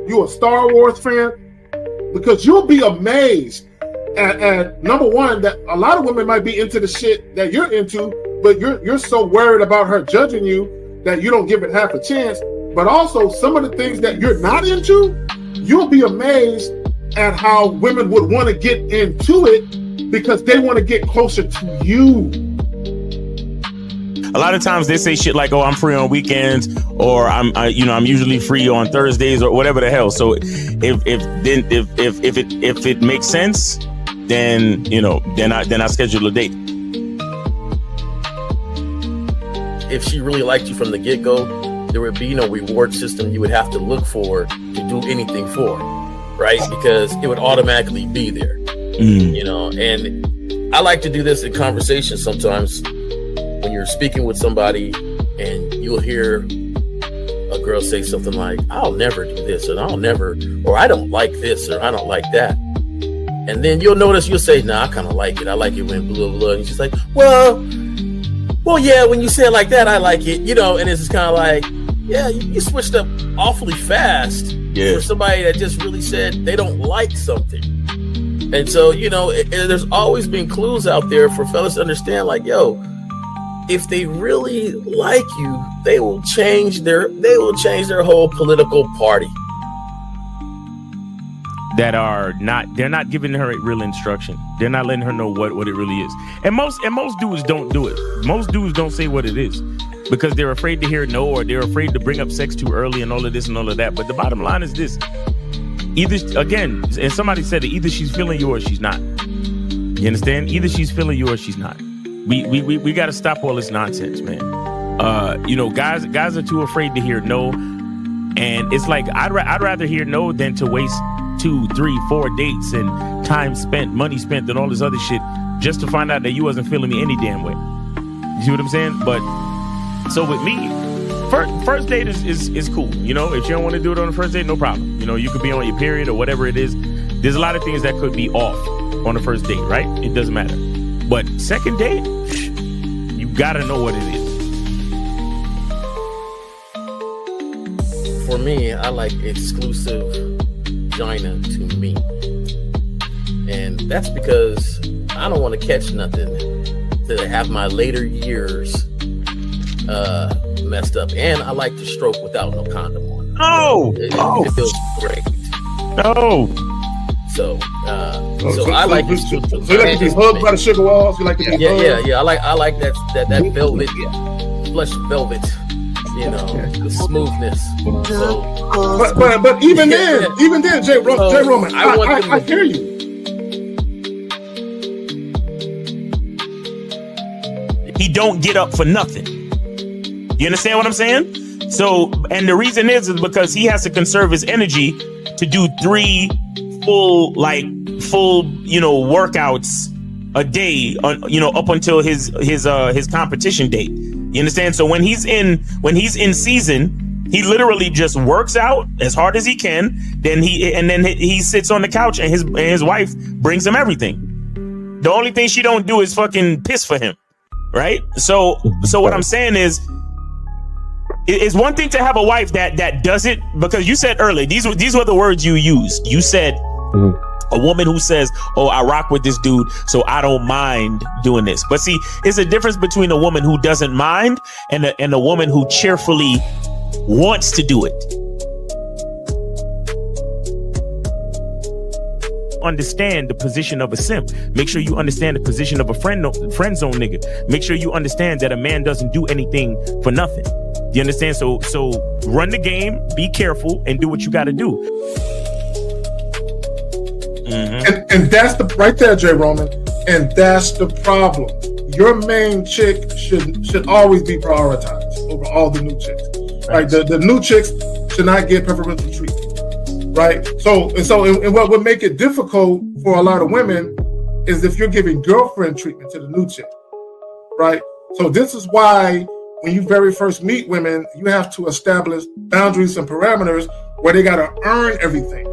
You a Star Wars fan? Because you'll be amazed at number one, that a lot of women might be into the shit that you're into, but you're so worried about her judging you that you don't give it half a chance. But also some of the things that you're not into, you'll be amazed at how women would want to get into it because they want to get closer to you. A lot of times they say shit like, "Oh, I'm free on weekends," or I'm usually free on Thursdays," or whatever the hell. So if it makes sense, then I schedule a date. If she really liked you from the get-go, there would be no reward system you would have to look for to do anything for, right? Because it would automatically be there, And I like to do this in conversations sometimes when you're speaking with somebody and you'll hear a girl say something like, "I'll never do this," or "I don't like this," or "I don't like that." And then you'll notice you'll say, "Nah, I kind of like it. I like it when blah, blah, blah." And she's like, well, yeah, when you say it like that, I like it, and it's just kind of like, yeah, you switched up awfully fast for somebody that just really said they don't like something. And so, there's always been clues out there for fellas to understand, like, yo, if they really like you, they will change their whole political party. They're not giving her real instruction. They're not letting her know what it really is. And most dudes don't do it. Most dudes don't say what it is because they're afraid to hear no, or they're afraid to bring up sex too early and all of this and all of that. But the bottom line is this. Either, again, and somebody said it, either she's feeling you or she's not. You understand? Either she's feeling you or she's not. We got to stop all this nonsense, man. Guys are too afraid to hear no. And it's like, I'd rather hear no than to waste 2, 3, 4 dates and time spent, money spent, and all this other shit just to find out that you wasn't feeling me any damn way. You see what I'm saying? But so with me, first date is cool. If you don't want to do it on the first date, no problem. You could be on your period or whatever it is. There's a lot of things that could be off on the first date, right? It doesn't matter. But second date, you gotta know what it is. For me, I like exclusive vagina to me, and that's because I don't want to catch nothing to have my later years messed up, and I like to stroke without no condom on. It feels great. So I like to. So you like to be hugged by the sugar walls. You like to be hugged. Yeah. I like that velvet, plush velvet. The smoothness. So, but even then, Jay Roman, I hear you. He don't get up for nothing. You understand what I'm saying? So, and the reason is because he has to conserve his energy to do 3 full workouts a day up until his competition date. You understand? So when he's in season, he literally just works out as hard as he can. Then he sits on the couch and his wife brings him everything. The only thing she don't do is fucking piss for him, right? So what I'm saying is, it's one thing to have a wife that does it, because you said earlier, these were the words you used. You said a woman who says, "Oh, I rock with this dude, so I don't mind doing this." But see, it's a difference between a woman who doesn't mind and a woman who cheerfully wants to do it. Understand the position of a simp. Make sure you understand the position of a friend zone nigga. Make sure you understand that a man doesn't do anything for nothing. You understand? So run the game, be careful, and do what you got to do. Mm-hmm. And that's right there, Jay Roman. And that's the problem. Your main chick should always be prioritized over all the new chicks. Right? The new chicks should not get preferential treatment. Right? So what would make it difficult for a lot of women is if you're giving girlfriend treatment to the new chick. Right? So this is why when you very first meet women, you have to establish boundaries and parameters where they got to earn everything.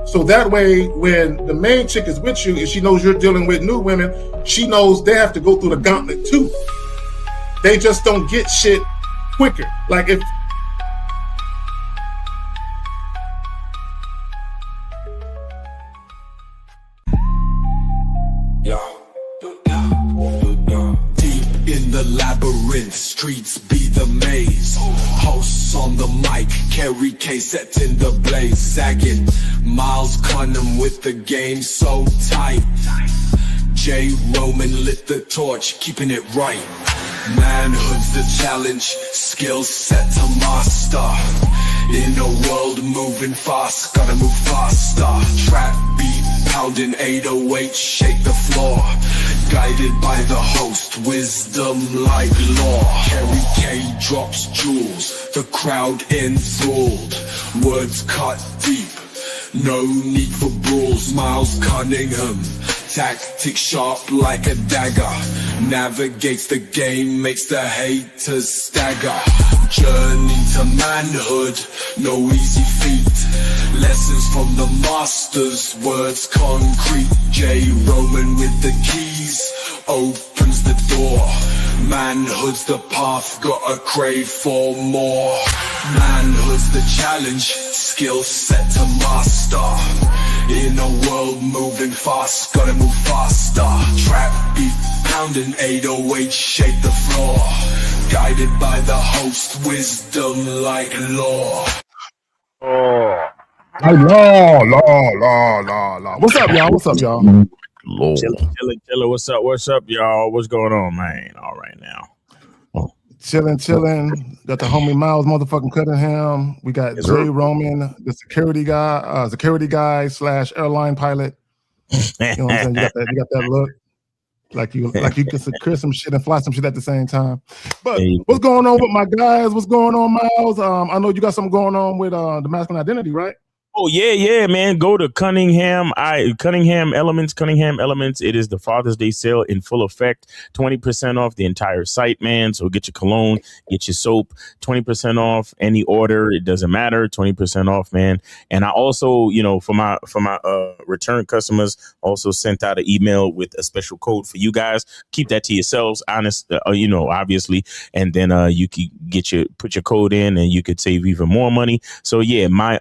So that way, when the main chick is with you and she knows you're dealing with new women, she knows they have to go through the gauntlet too. They just don't get shit quicker. Like Kerry K set in the blaze, sagging. Miles Cunham with the game so tight. J. Roman lit the torch, keeping it right. Manhood's the challenge, skill set to master. In a world moving fast, gotta move faster. Trap beat, pounding 808, shake the floor. Guided by the host, wisdom like law. Kerry K drops jewels, the crowd enthralled. Words cut deep, no need for brawls. Miles Cunningham, tactics sharp like a dagger. Navigates the game, makes the haters stagger. Journey to manhood, no easy feat. Lessons from the masters, words concrete. J. Roman with the keys, opens the door. Manhood's the path, gotta crave for more. Manhood's the challenge, skill set to master. In a world moving fast, gotta move faster. Trap beat, pounding 808, shake the floor. Guided by the host, wisdom like law. Oh. Like law. What's up, y'all? Lord. Chilling. What's up, y'all? What's going on, man? All right now. Chilling. Got the homie Miles motherfucking Cunningham. We got J. Roman, the security guy / airline pilot. You know what I'm saying? You got that look. Like you can secure some shit and fly some shit at the same time. But what's going on with my guys? What's going on, Miles? I know you got something going on with the masculine identity, right? Oh, yeah, man. Go to Cunningham Elements. It is the Father's Day sale in full effect. 20% off the entire site, man. So get your cologne, get your soap, 20% off any order. It doesn't matter. 20% off, man. And I also, for my return customers, also sent out an email with a special code for you guys. Keep that to yourselves, honest, obviously. And then you can put your code in and you could save even more money. So yeah, my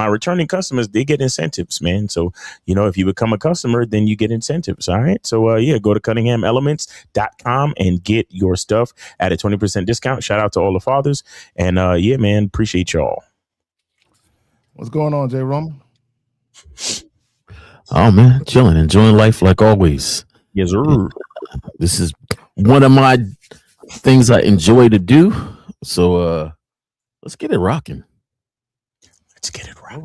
returning customers, they get incentives, man. So, if you become a customer, then you get incentives. All right. So, go to CunninghamElements.com and get your stuff at a 20% discount. Shout out to all the fathers. And man, appreciate y'all. What's going on, J. Roman? Oh, man, chilling, enjoying life like always. Yes, sir. This is one of my things I enjoy to do. So, let's get it rocking. Let's get it right.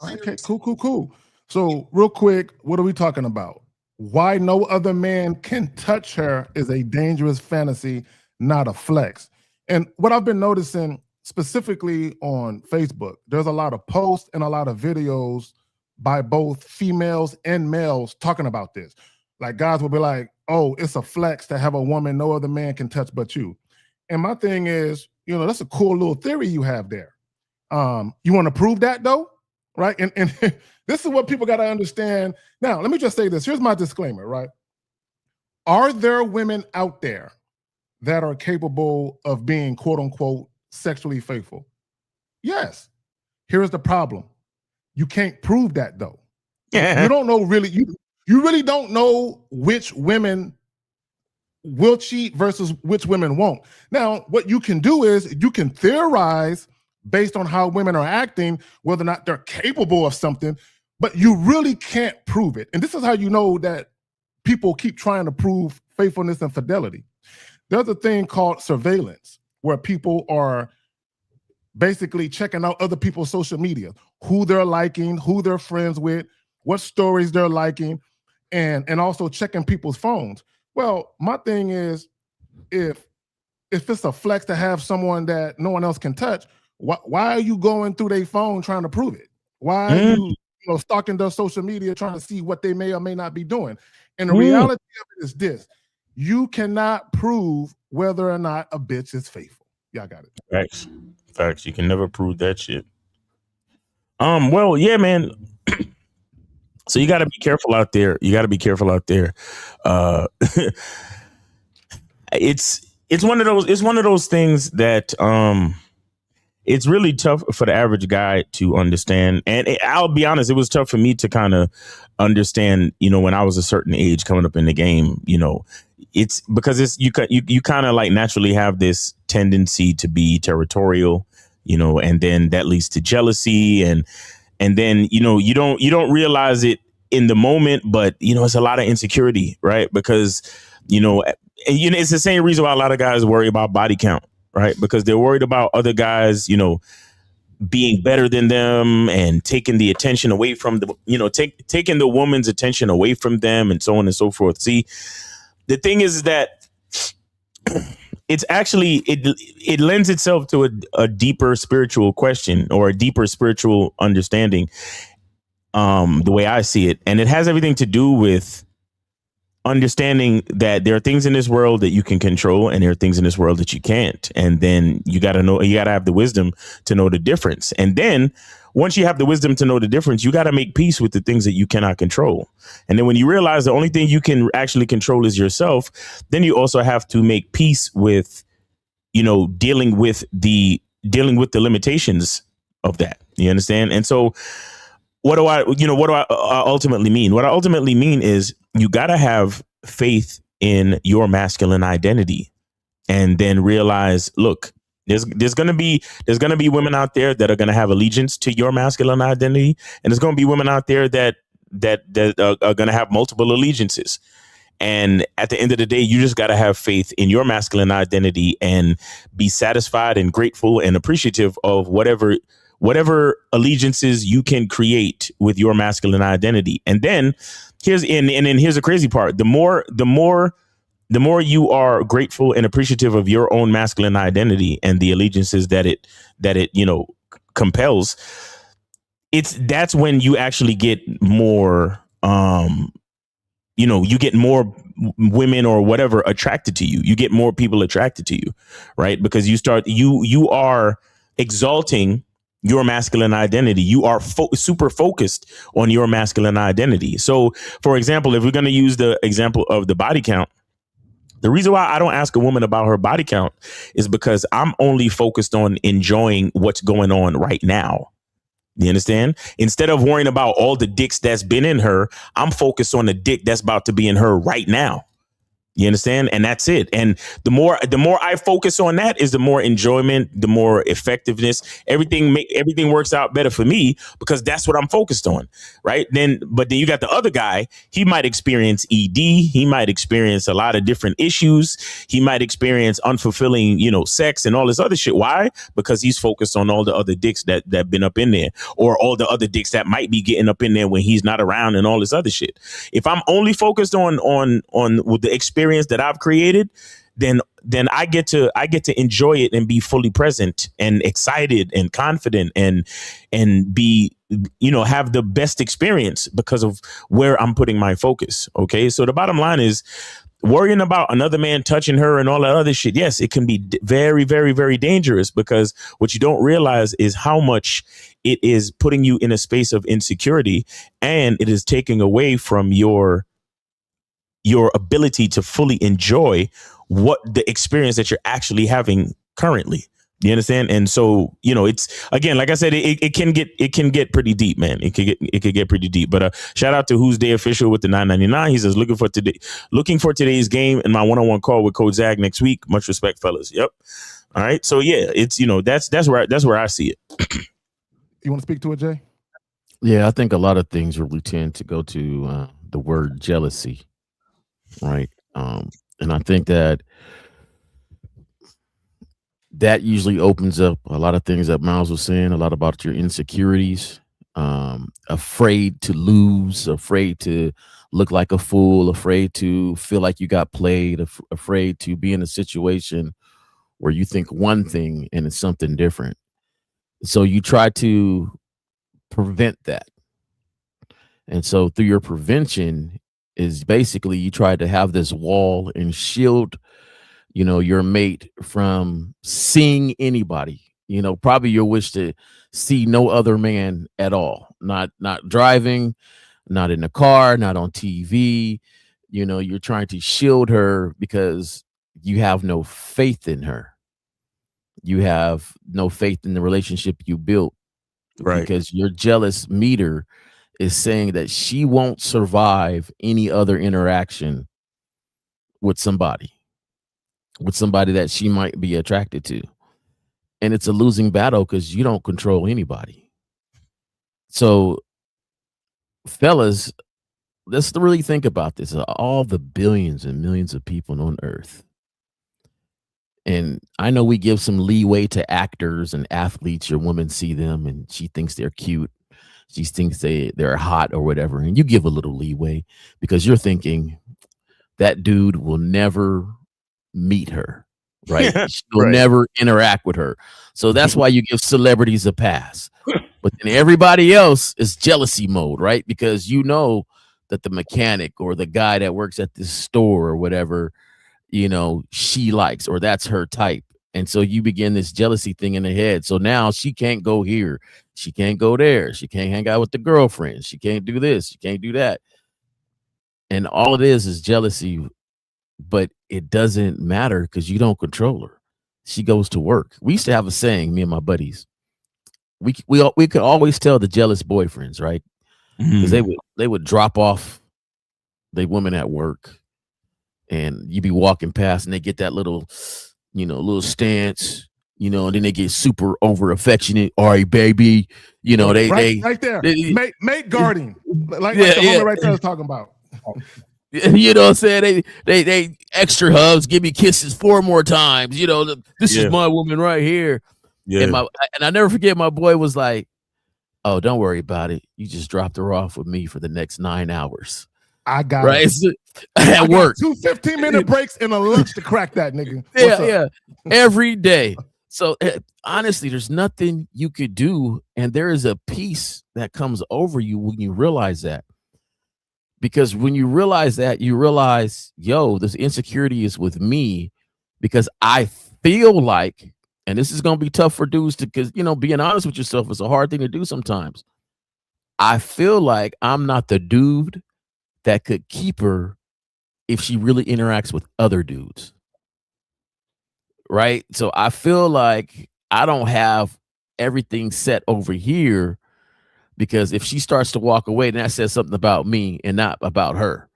Okay, cool. So real quick, what are we talking about? Why no other man can touch her is a dangerous fantasy, not a flex. And what I've been noticing specifically on Facebook, there's a lot of posts and a lot of videos by both females and males talking about this. Like guys will be like, oh, it's a flex to have a woman no other man can touch but you. And my thing is, that's a cool little theory you have there. You want to prove that though, right? And this is what people got to understand. Now, let me just say this. Here's my disclaimer, right? Are there women out there that are capable of being quote unquote sexually faithful? Yes. Here's the problem. You can't prove that though. You don't know really, you really don't know which women will cheat versus which women won't. Now, what you can do is you can theorize based on how women are acting, whether or not they're capable of something, but you really can't prove it. And this is how you know that people keep trying to prove faithfulness and fidelity. There's a thing called surveillance, where people are basically checking out other people's social media, who they're liking, who they're friends with, what stories they're liking, and also checking people's phones. Well, my thing is, if it's a flex to have someone that no one else can touch, why are you going through their phone trying to prove it? Why are you stalking their social media trying to see what they may or may not be doing? And the reality of it is this: you cannot prove whether or not a bitch is faithful. Y'all got it. Facts. You can never prove that shit. Well, yeah, man. So you got to be careful out there. It's one of those things that it's really tough for the average guy to understand. And I'll be honest, it was tough for me to kind of understand, when I was a certain age coming up in the game, it's because you kind of like naturally have this tendency to be territorial, and then that leads to jealousy, and then you don't realize it in the moment, but it's a lot of insecurity, right? Because it's the same reason why a lot of guys worry about body count, right? Because they're worried about other guys, being better than them and taking the attention away from taking the woman's attention away from them, and so on and so forth. See, the thing is that it's actually it lends itself to a deeper spiritual question or a deeper spiritual understanding, the way I see it. And it has everything to do with understanding that there are things in this world that you can control and there are things in this world that you can't. And then you got to have the wisdom to know the difference. And then once you have the wisdom to know the difference, you got to make peace with the things that you cannot control. And then when you realize the only thing you can actually control is yourself, then you also have to make peace with, dealing with the limitations of that. You understand? And so what do I ultimately mean? What I ultimately mean is you got to have faith in your masculine identity, and then realize, look, there's going to be women out there that are going to have allegiance to your masculine identity, and there's going to be women out there that are going to have multiple allegiances. And at the end of the day, you just got to have faith in your masculine identity and be satisfied and grateful and appreciative of whatever allegiances you can create with your masculine identity. And then here's the crazy part. The more you are grateful and appreciative of your own masculine identity and the allegiances that it compels, that's when you actually get more, you get more women or whatever attracted to you. You get more people attracted to you, right? Because you are exalting your masculine identity. You are super focused on your masculine identity. So, for example, if we're going to use the example of the body count, the reason why I don't ask a woman about her body count is because I'm only focused on enjoying what's going on right now. You understand? Instead of worrying about all the dicks that's been in her, I'm focused on the dick that's about to be in her right now. You understand? And that's it. And the more I focus on that is the more enjoyment, the more effectiveness, everything works out better for me because that's what I'm focused on. Right. But then you got the other guy. He might experience ED. He might experience a lot of different issues. He might experience unfulfilling, sex and all this other shit. Why? Because he's focused on all the other dicks that been up in there, or all the other dicks that might be getting up in there when he's not around and all this other shit. If I'm only focused on with the experience that I've created, then I get to enjoy it and be fully present and excited and confident and be, have the best experience because of where I'm putting my focus. Okay. So the bottom line is, worrying about another man touching her and all that other shit, yes, it can be very, very, very dangerous, because what you don't realize is how much it is putting you in a space of insecurity, and it is taking away from your ability to fully enjoy what the experience that you're actually having currently. You understand? And so, it's, again, like I said, it can get pretty deep, man. It could get pretty deep. But shout out to Who's Day Official with the $9.99. He says, looking for today's game and my one-on-one call with Coach Zag next week. Much respect, fellas. Yep. All right. So yeah, it's, that's where I see it. You want to speak to it, Jay? Yeah, I think a lot of things really tend to go to the word jealousy. Right. And I think that usually opens up a lot of things that Miles was saying, a lot about your insecurities, afraid to lose, afraid to look like a fool, afraid to feel like you got played, afraid to be in a situation where you think one thing and it's something different. So you try to prevent that. And so through your prevention is basically you try to have this wall and shield, your mate from seeing anybody, probably your wish to see no other man at all, not driving, not in the car, not on TV. You're trying to shield her because you have no faith in her. You have no faith in the relationship you built, right? Because your jealous meter is saying that she won't survive any other interaction with somebody that she might be attracted to. and it's a losing battle because you don't control anybody. So, fellas, let's really think about this. All the billions and millions of people on Earth. And I know we give some leeway to actors and athletes. Your woman see them and she thinks they're cute. She thinks they're hot or whatever. And you give a little leeway because you're thinking that dude will never meet her, right? She'll never interact with her. So that's why you give celebrities a pass. But then everybody else is jealousy mode, right? Because you know that the mechanic or the guy that works at this store or whatever, you know, she likes, or that's her type. And so you begin this jealousy thing in the head. So now she can't go here. She can't go there. She can't hang out with the girlfriends. She can't do this. She can't do that. And all it is jealousy, but it doesn't matter because you don't control her. She goes to work. We used to have a saying, me and my buddies. We could always tell the jealous boyfriends, right? Because they would drop off the women at work. And you be walking past and they get that little, little stance, and then they get super over affectionate. All right, baby. Right there. Mate guarding. Like the homie right there was talking about. You know what I'm saying? They extra hugs, give me kisses 4 more times. This is my woman right here. Yeah. And I never forget, my boy was like, oh, don't worry about it. You just dropped her off with me for the next 9 hours. I got right at work. 2 15-minute breaks and a lunch to crack that nigga. Yeah. Every day. So honestly, there's nothing you could do. And there is a peace that comes over you when you realize that. Because when you realize that, you realize, this insecurity is with me because I feel like, and this is going to be tough for dudes because, being honest with yourself is a hard thing to do sometimes. I feel like I'm not the dude that could keep her if she really interacts with other dudes. Right? So I feel like I don't have everything set over here because if she starts to walk away, then that says something about me and not about her.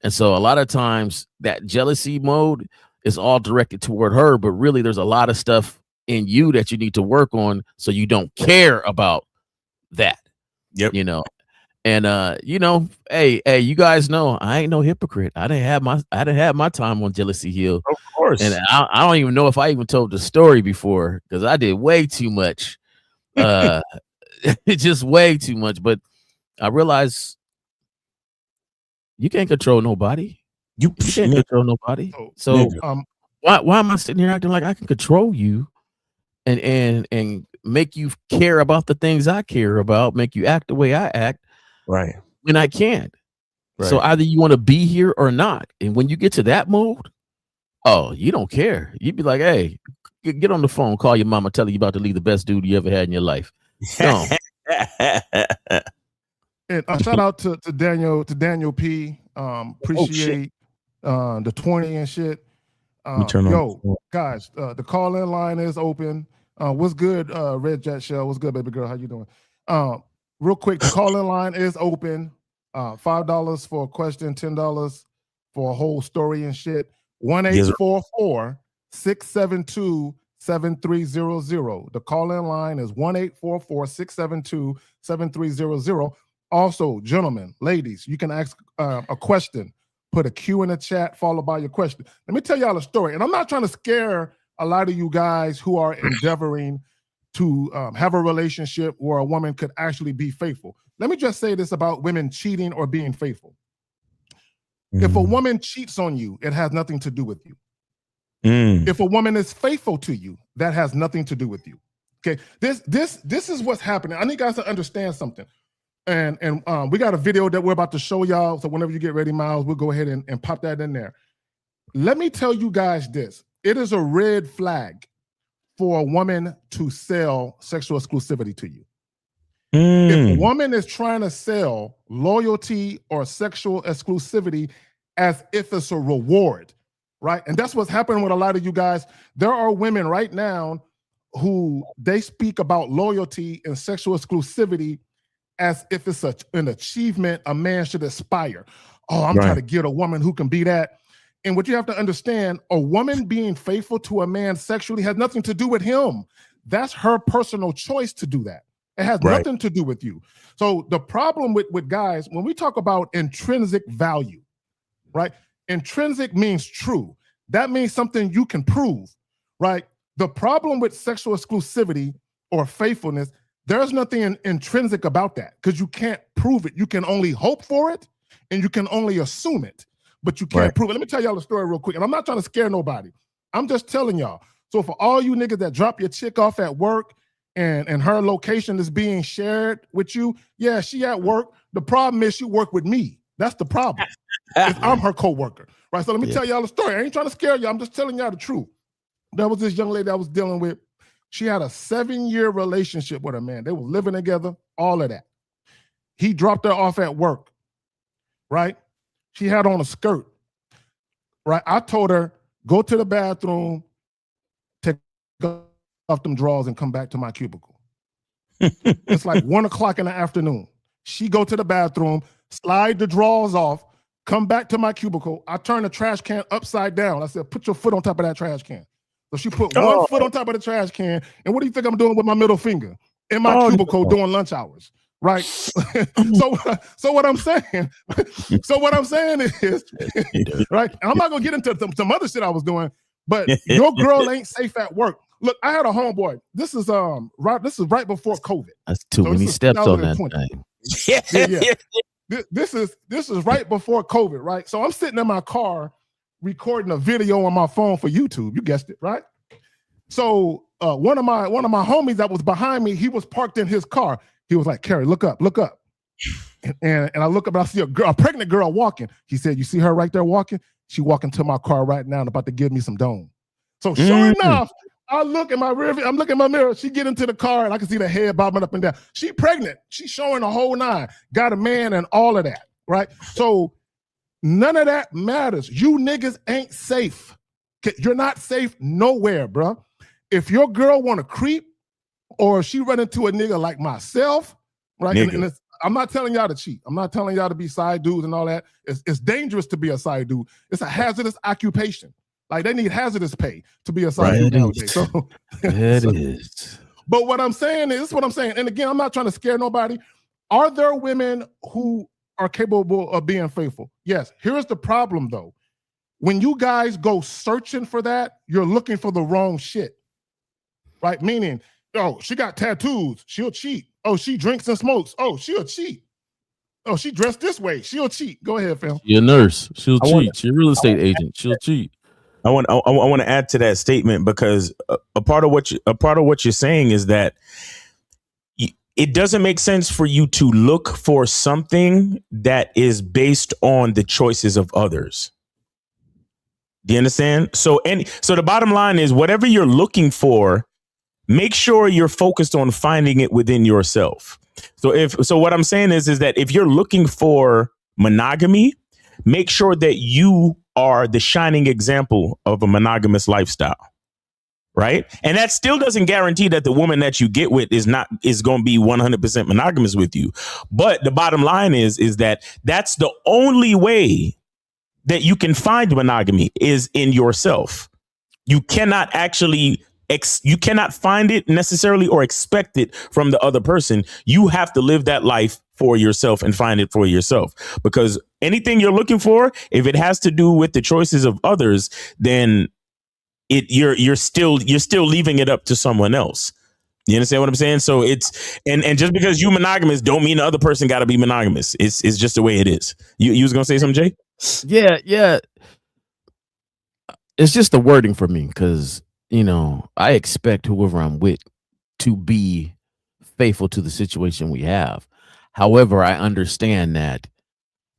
And so a lot of times that jealousy mode is all directed toward her, but really there's a lot of stuff in you that you need to work on so you don't care about that. Yep. And hey, you guys know I ain't no hypocrite. I didn't have my time on Jealousy Hill. Of course. And I don't even know if I even told the story before because I did way too much. Just way too much. But I realized you can't control nobody. You can't control nobody. So why am I sitting here acting like I can control you and make you care about the things I care about, make you act the way I act? Right. When I can't. Right. So either you want to be here or not. And when you get to that mode, you don't care. You'd be like, hey, get on the phone, call your mama, tell her you about to leave the best dude you ever had in your life. Go And shout out to Daniel P. Appreciate the 20 and shit. Guys, the call-in line is open. What's good, Red Jet Shell? What's good, baby girl? How you doing? Real quick, the call-in line is open. $5 for a question, $10 for a whole story and shit. 1-844-672-7300. The call-in line is 1-844-672-7300. Also, gentlemen, ladies, you can ask a question. Put a Q in the chat, followed by your question. Let me tell y'all a story. And I'm not trying to scare a lot of you guys who are endeavoring to have a relationship where a woman could actually be faithful. Let me just say this about women cheating or being faithful. If a woman cheats on you, it has nothing to do with you. If a woman is faithful to you, that has nothing to do with you. Okay, this is what's happening. I need you guys to understand something. And we got a video that we're about to show y'all. So whenever you get ready, Miles, we'll go ahead and pop that in there. Let me tell you guys this. It is a red flag for a woman to sell sexual exclusivity to you. If a woman is trying to sell loyalty or sexual exclusivity as if it's a reward, right? And that's what's happening with a lot of you guys. There are women right now who they speak about loyalty and sexual exclusivity as if it's an achievement a man should aspire. Oh, I'm trying to get a woman who can be that. And what you have to understand, a woman being faithful to a man sexually has nothing to do with him. that's her personal choice to do that. It has Right. nothing to do with you. So the problem with guys, when we talk about intrinsic value, right? Intrinsic means true. That means something you can prove, right? The problem with sexual exclusivity or faithfulness, there's nothing intrinsic about that because you can't prove it. You can only hope for it and you can only assume it, but you can't prove it. Let me tell y'all a story real quick. And I'm not trying to scare nobody. I'm just telling y'all. So for all you niggas that drop your chick off at work and her location is being shared with you, yeah, she at work. The problem is she work with me. That's the problem. I'm her co-worker, right? So let me tell y'all a story. I ain't trying to scare you. I'm just telling y'all the truth. There was this young lady I was dealing with. She had a 7-year relationship with a man. They were living together, all of that. He dropped her off at work, right? She had on a skirt, right? I told her, go to the bathroom, take off them drawers and come back to my cubicle. It's like 1 o'clock in the afternoon. She go to the bathroom, slide the drawers off, come back to my cubicle. I turn the trash can upside down. I said, put your foot on top of that trash can. So she put one foot on top of the trash can. And what do you think I'm doing with my middle finger? In my cubicle during lunch hours, right? so what I'm saying, is, right? And I'm not gonna get into some other shit I was doing, but your girl ain't safe at work. Look, I had a homeboy. This is right before COVID. That's too many steps on that thing. Yeah. This is right before COVID, right? So I'm sitting in my car recording a video on my phone for YouTube. You guessed it, right? So one of my homies that was behind me, he was parked in his car. He was like, Kerry, look up. And I look up and I see a pregnant girl walking. He said, you see her right there walking? She walking to my car right now and about to give me some dome. So sure enough, I look in my rear view, I'm looking in my mirror. She get into the car and I can see the head bobbing up and down. She pregnant. She's showing the whole 9. Got a man and all of that, right? So none of that matters. You niggas ain't safe. You're not safe nowhere, bro. If your girl want to creep or she run into a nigga like myself, right? And I'm not telling y'all to cheat. I'm not telling y'all to be side dudes and all that. It's dangerous to be a side dude. It's a hazardous occupation. Like they need hazardous pay to be a side dude nowadays. So, it is. But what I'm saying is, and again, I'm not trying to scare nobody. Are there women who are capable of being faithful? Yes. Here's the problem though. When you guys go searching for that, you're looking for the wrong shit. Right? Meaning, oh, she got tattoos, she'll cheat. Oh, she drinks and smokes. Oh, she'll cheat. Oh, she dressed this way, she'll cheat. Go ahead, Phil. You're a nurse, she'll cheat. She's a real estate agent, she'll cheat. I want to add to that statement because a part of what you're saying is that it doesn't make sense for you to look for something that is based on the choices of others. Do you understand? So the bottom line is whatever you're looking for, make sure you're focused on finding it within yourself. So what I'm saying is that if you're looking for monogamy, make sure that you are the shining example of a monogamous lifestyle. Right. And that still doesn't guarantee that the woman that you get with is going to be 100% monogamous with you. But the bottom line is that that's the only way that you can find monogamy is in yourself. You cannot actually you cannot find it necessarily or expect it from the other person. You have to live that life for yourself and find it for yourself, because anything you're looking for, if it has to do with the choices of others, then you're still leaving it up to someone else. You understand what I'm saying? So it's and just because you monogamous don't mean the other person got to be monogamous. It's just the way it is. You was gonna say something, Jay? Yeah. It's just the wording for me because I expect whoever I'm with to be faithful to the situation we have. However, I understand that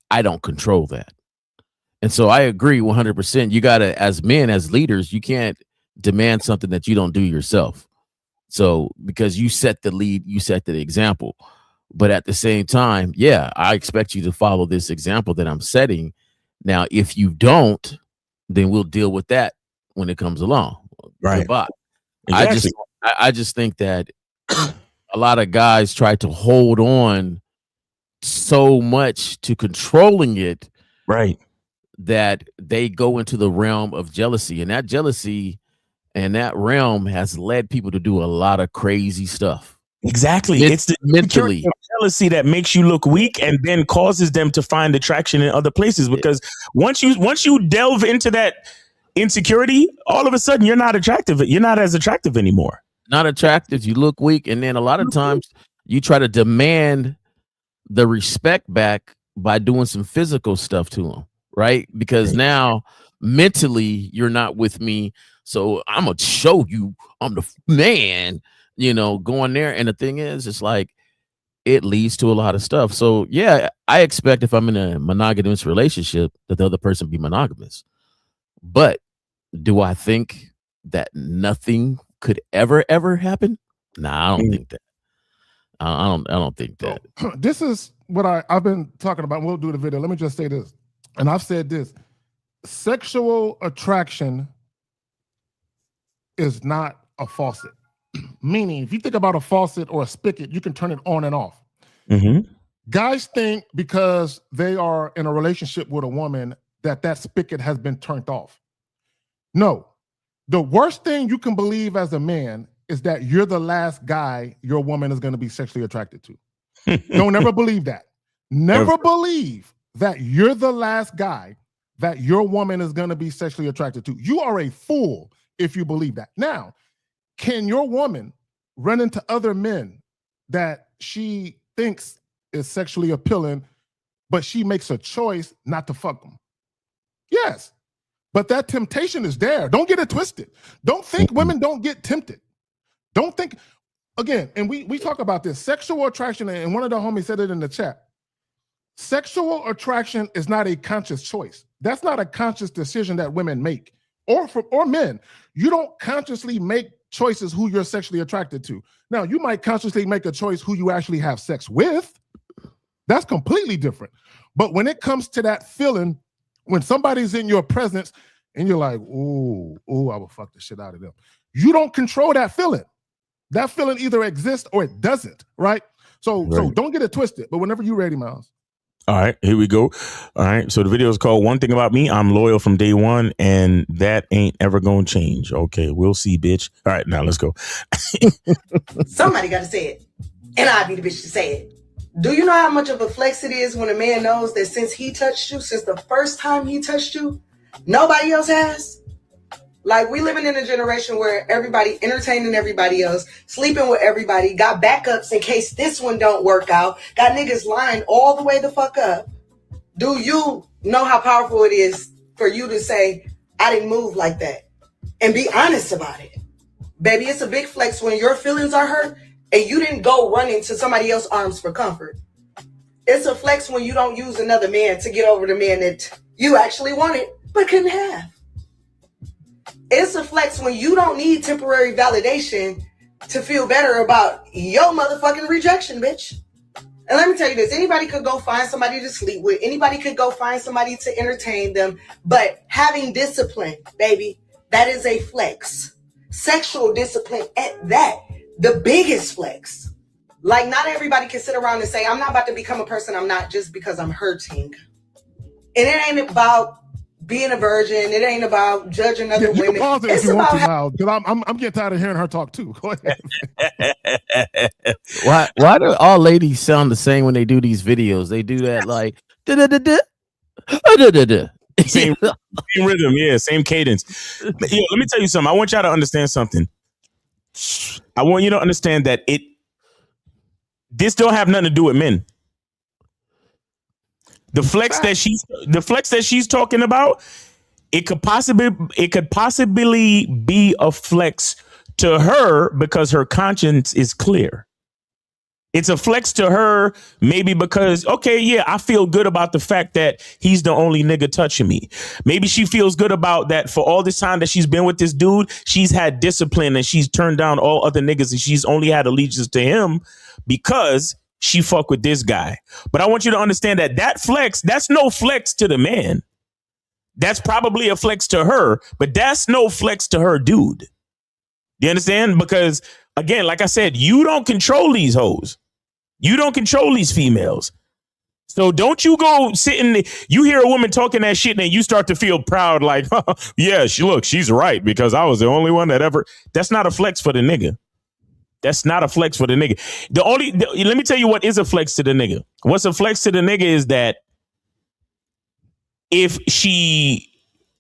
I don't control that. And so I agree 100%. You got to, as men, as leaders, you can't demand something that you don't do yourself. So because you set the lead, you set the example. But at the same time, yeah, I expect you to follow this example that I'm setting. Now, if you don't, then we'll deal with that when it comes along. Right. Exactly. I just think that a lot of guys try to hold on so much to controlling it, right, that they go into the realm of jealousy, and that jealousy And that realm has led people to do a lot of crazy stuff. Exactly. It's the mentally jealousy that makes you look weak and then causes them to find attraction in other places. Because once you delve into that insecurity, all of a sudden you're not attractive. You're not as attractive anymore. Not attractive. You look weak. And then a lot of times you try to demand the respect back by doing some physical stuff to them. Right. Because now mentally you're not with me. So I'm going to show you I'm the man. Going there. And the thing is, it's like it leads to a lot of stuff. So, yeah, I expect if I'm in a monogamous relationship that the other person be monogamous. But do I think that nothing could ever happen? Nah, I don't think that. I don't think that. This is what I've been talking about. We'll do the video. Let me just say this. And I've said this. Sexual attraction is not a faucet. Meaning, if you think about a faucet or a spigot, you can turn it on and off. Mm-hmm. Guys think because they are in a relationship with a woman that spigot has been turned off. No. The worst thing you can believe as a man is that you're the last guy your woman is going to be sexually attracted to. Don't ever believe that. Never believe that you're the last guy that your woman is going to be sexually attracted to. You are a fool if you believe that. Now, can your woman run into other men that she thinks is sexually appealing, but she makes a choice not to fuck them? Yes. But that temptation is there. Don't get it twisted. Don't think women don't get tempted. Don't think, again, and we talk about this, sexual attraction, and one of the homies said it in the chat. Sexual attraction is not a conscious choice. That's not a conscious decision that women make, or men. You don't consciously make choices who you're sexually attracted to. Now, you might consciously make a choice who you actually have sex with. That's completely different. But when it comes to that feeling, when somebody's in your presence and you're like, ooh, I will fuck the shit out of them. You don't control that feeling. That feeling either exists or it doesn't, right? So don't get it twisted. But whenever you're ready, Miles. All right, here we go. All right, so the video is called One Thing About Me. I'm loyal from day one, and that ain't ever gonna change. Okay, we'll see, bitch. All right, now let's go. Somebody got to say it, and I'll be the bitch to say it. Do you know how much of a flex it is when a man knows that since he touched you, since the first time he touched you, nobody else has? Like, we living in a generation where everybody entertaining everybody else, sleeping with everybody, got backups in case this one don't work out, got niggas lying all the way the fuck up. Do you know how powerful it is for you to say, I didn't move like that, and be honest about it? Baby, it's a big flex when your feelings are hurt and you didn't go running to somebody else's arms for comfort. It's a flex when you don't use another man to get over the man that you actually wanted but couldn't have. It's a flex when you don't need temporary validation to feel better about your motherfucking rejection, bitch. And let me tell you this, anybody could go find somebody to sleep with, anybody could go find somebody to entertain them, but having discipline, baby, that is a flex. Sexual discipline at that, the biggest flex. Like, not everybody can sit around and say, I'm not about to become a person I'm not just because I'm hurting. And it ain't about being a virgin. It ain't about judging other women. You can pause it if you want to, Miles, because I'm getting tired of hearing her talk too. Go ahead. Why do all ladies sound the same when they do these videos? They do that like same rhythm, yeah, same cadence. Let me tell you something. I want y'all to understand something. I want you to understand that this don't have nothing to do with men. The flex that she's talking about, it could possibly be a flex to her because her conscience is clear. It's a flex to her, maybe because, okay, yeah, I feel good about the fact that he's the only nigga touching me. Maybe she feels good about that for all this time that she's been with this dude. She's had discipline and she's turned down all other niggas and she's only had allegiance to him because she fuck with this guy. But I want you to understand that flex, that's no flex to the man. That's probably a flex to her, but that's no flex to her dude. You understand? Because, again, like I said, you don't control these hoes. You don't control these females. So don't you go sitting, you hear a woman talking that shit and you start to feel proud like, yeah, she's right because I was the only one that ever. That's not a flex for the nigga. That's not a flex for the nigga. Let me tell you what is a flex to the nigga. What's a flex to the nigga is that if she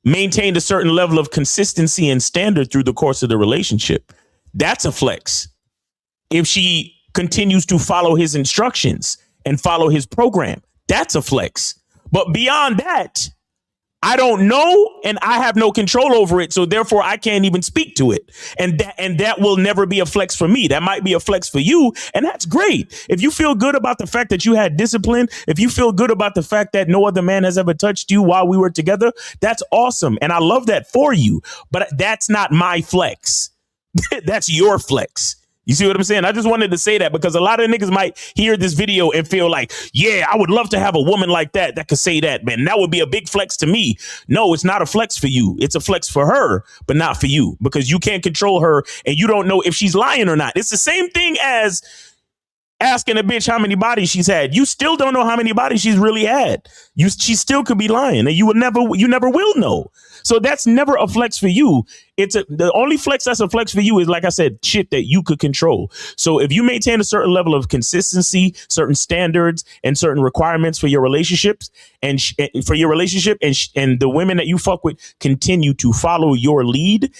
maintained a certain level of consistency and standard through the course of the relationship, that's a flex. If she continues to follow his instructions and follow his program, that's a flex. But beyond that, I don't know and I have no control over it. So therefore, I can't even speak to it. And that will never be a flex for me. That might be a flex for you. And that's great. If you feel good about the fact that you had discipline, if you feel good about the fact that no other man has ever touched you while we were together, that's awesome. And I love that for you. But that's not my flex. That's your flex. You see what I'm saying? I just wanted to say that because a lot of niggas might hear this video and feel like, yeah, I would love to have a woman like that could say that, man. That would be a big flex to me. No, it's not a flex for you. It's a flex for her, but not for you because you can't control her and you don't know if she's lying or not. It's the same thing as asking a bitch how many bodies she's had. You still don't know how many bodies she's really had. She still could be lying and you never will know. So that's never a flex for you. The only flex that's a flex for you is, like I said, shit that you could control. So if you maintain a certain level of consistency, certain standards and certain requirements for your relationships and and the women that you fuck with continue to follow your lead,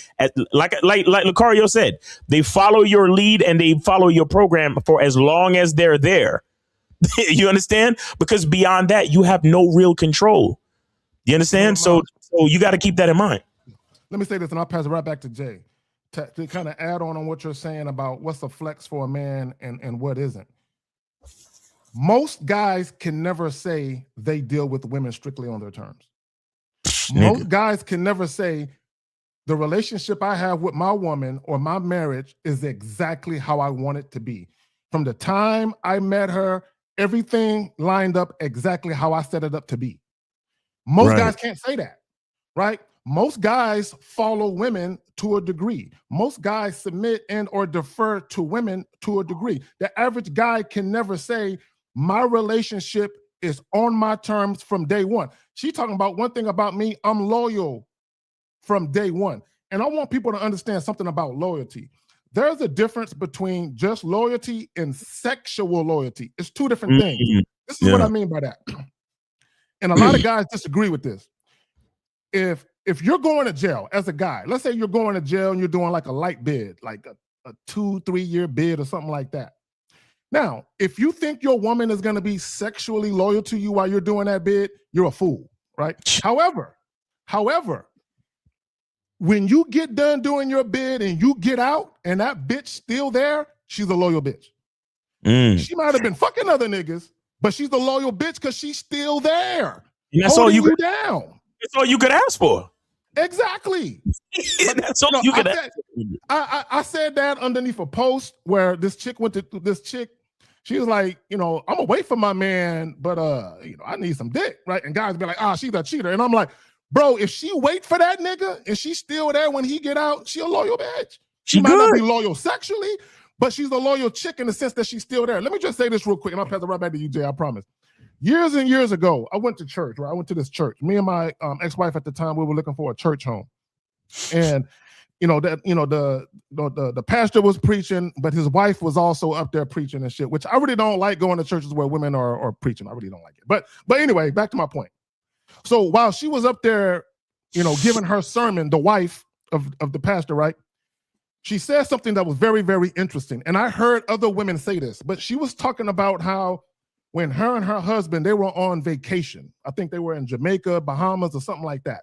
like Lucario said, they follow your lead and they follow your program for as long as they're there. You understand? Because beyond that, you have no real control. You understand? So you got to keep that in mind. Let me say this, and I'll pass it right back to Jay to kind of add on what you're saying about what's a flex for a man and what isn't. Most guys can never say they deal with women strictly on their terms. Most guys can never say the relationship I have with my woman or my marriage is exactly how I want it to be. From the time I met her, everything lined up exactly how I set it up to be. Most guys can't say that. Right? Most guys follow women to a degree. Most guys submit and or defer to women to a degree. The average guy can never say, my relationship is on my terms from day one. She's talking about one thing about me, I'm loyal from day one. And I want people to understand something about loyalty. There's a difference between just loyalty and sexual loyalty. It's two different things. This is what I mean by that. And a lot of guys disagree with this. If you're going to jail as a guy, let's say you're going to jail and you're doing like a light bid, like a 2-3 year bid or something like that. Now, if you think your woman is going to be sexually loyal to you while you're doing that bid, you're a fool, right? However, when you get done doing your bid and you get out and that bitch still there, she's a loyal bitch. She might have been fucking other niggas, but she's a loyal bitch because she's still there. And that's all you down. That's all you could ask for. Exactly. That's all you could ask for. I said that underneath a post where this chick went to this chick. She was like, I'm away from my man, but I need some dick, right? And guys be like, she's a cheater. And I'm like, bro, if she wait for that nigga and she's still there when he get out, she a loyal bitch. She might not be loyal sexually, but she's a loyal chick in the sense that she's still there. Let me just say this real quick, and I'll pass it right back to you, Jay, I promise. Years and years ago, I went to church, right? I went to this church. Me and my ex-wife at the time, we were looking for a church home. And the pastor was preaching, but his wife was also up there preaching and shit, which I really don't like going to churches where women are preaching. I really don't like it. But anyway, back to my point. So while she was up there, giving her sermon, the wife of the pastor, right? She said something that was very, very interesting. And I heard other women say this, but she was talking about how when her and her husband, they were on vacation. I think they were in Jamaica, Bahamas, or something like that.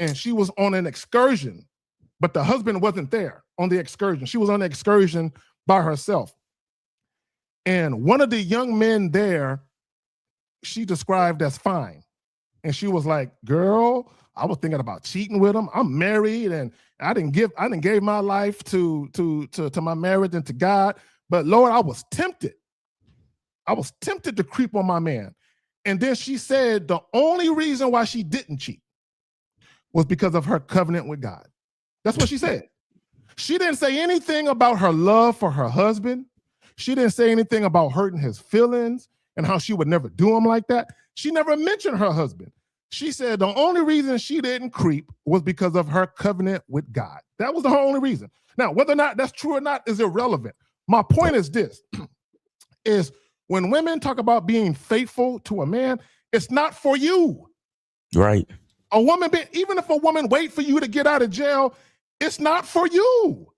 And she was on an excursion, but the husband wasn't there on the excursion. She was on the excursion by herself. And one of the young men there, she described as fine. And she was like, girl, I was thinking about cheating with him. I'm married and I didn't gave my life to my marriage and to God. But Lord, I was tempted. I was tempted to creep on my man. And then she said the only reason why she didn't cheat was because of her covenant with God. That's what she said. She didn't say anything about her love for her husband. She didn't say anything about hurting his feelings. and how she would never do him like that, she never mentioned her husband. She said the only reason she didn't creep was because of her covenant with God. That was the only reason. Now, whether or not that's true or not is irrelevant. My point is this, is when women talk about being faithful to a man, it's not for you. Right. A woman, even if a woman wait for you to get out of jail, it's not for you.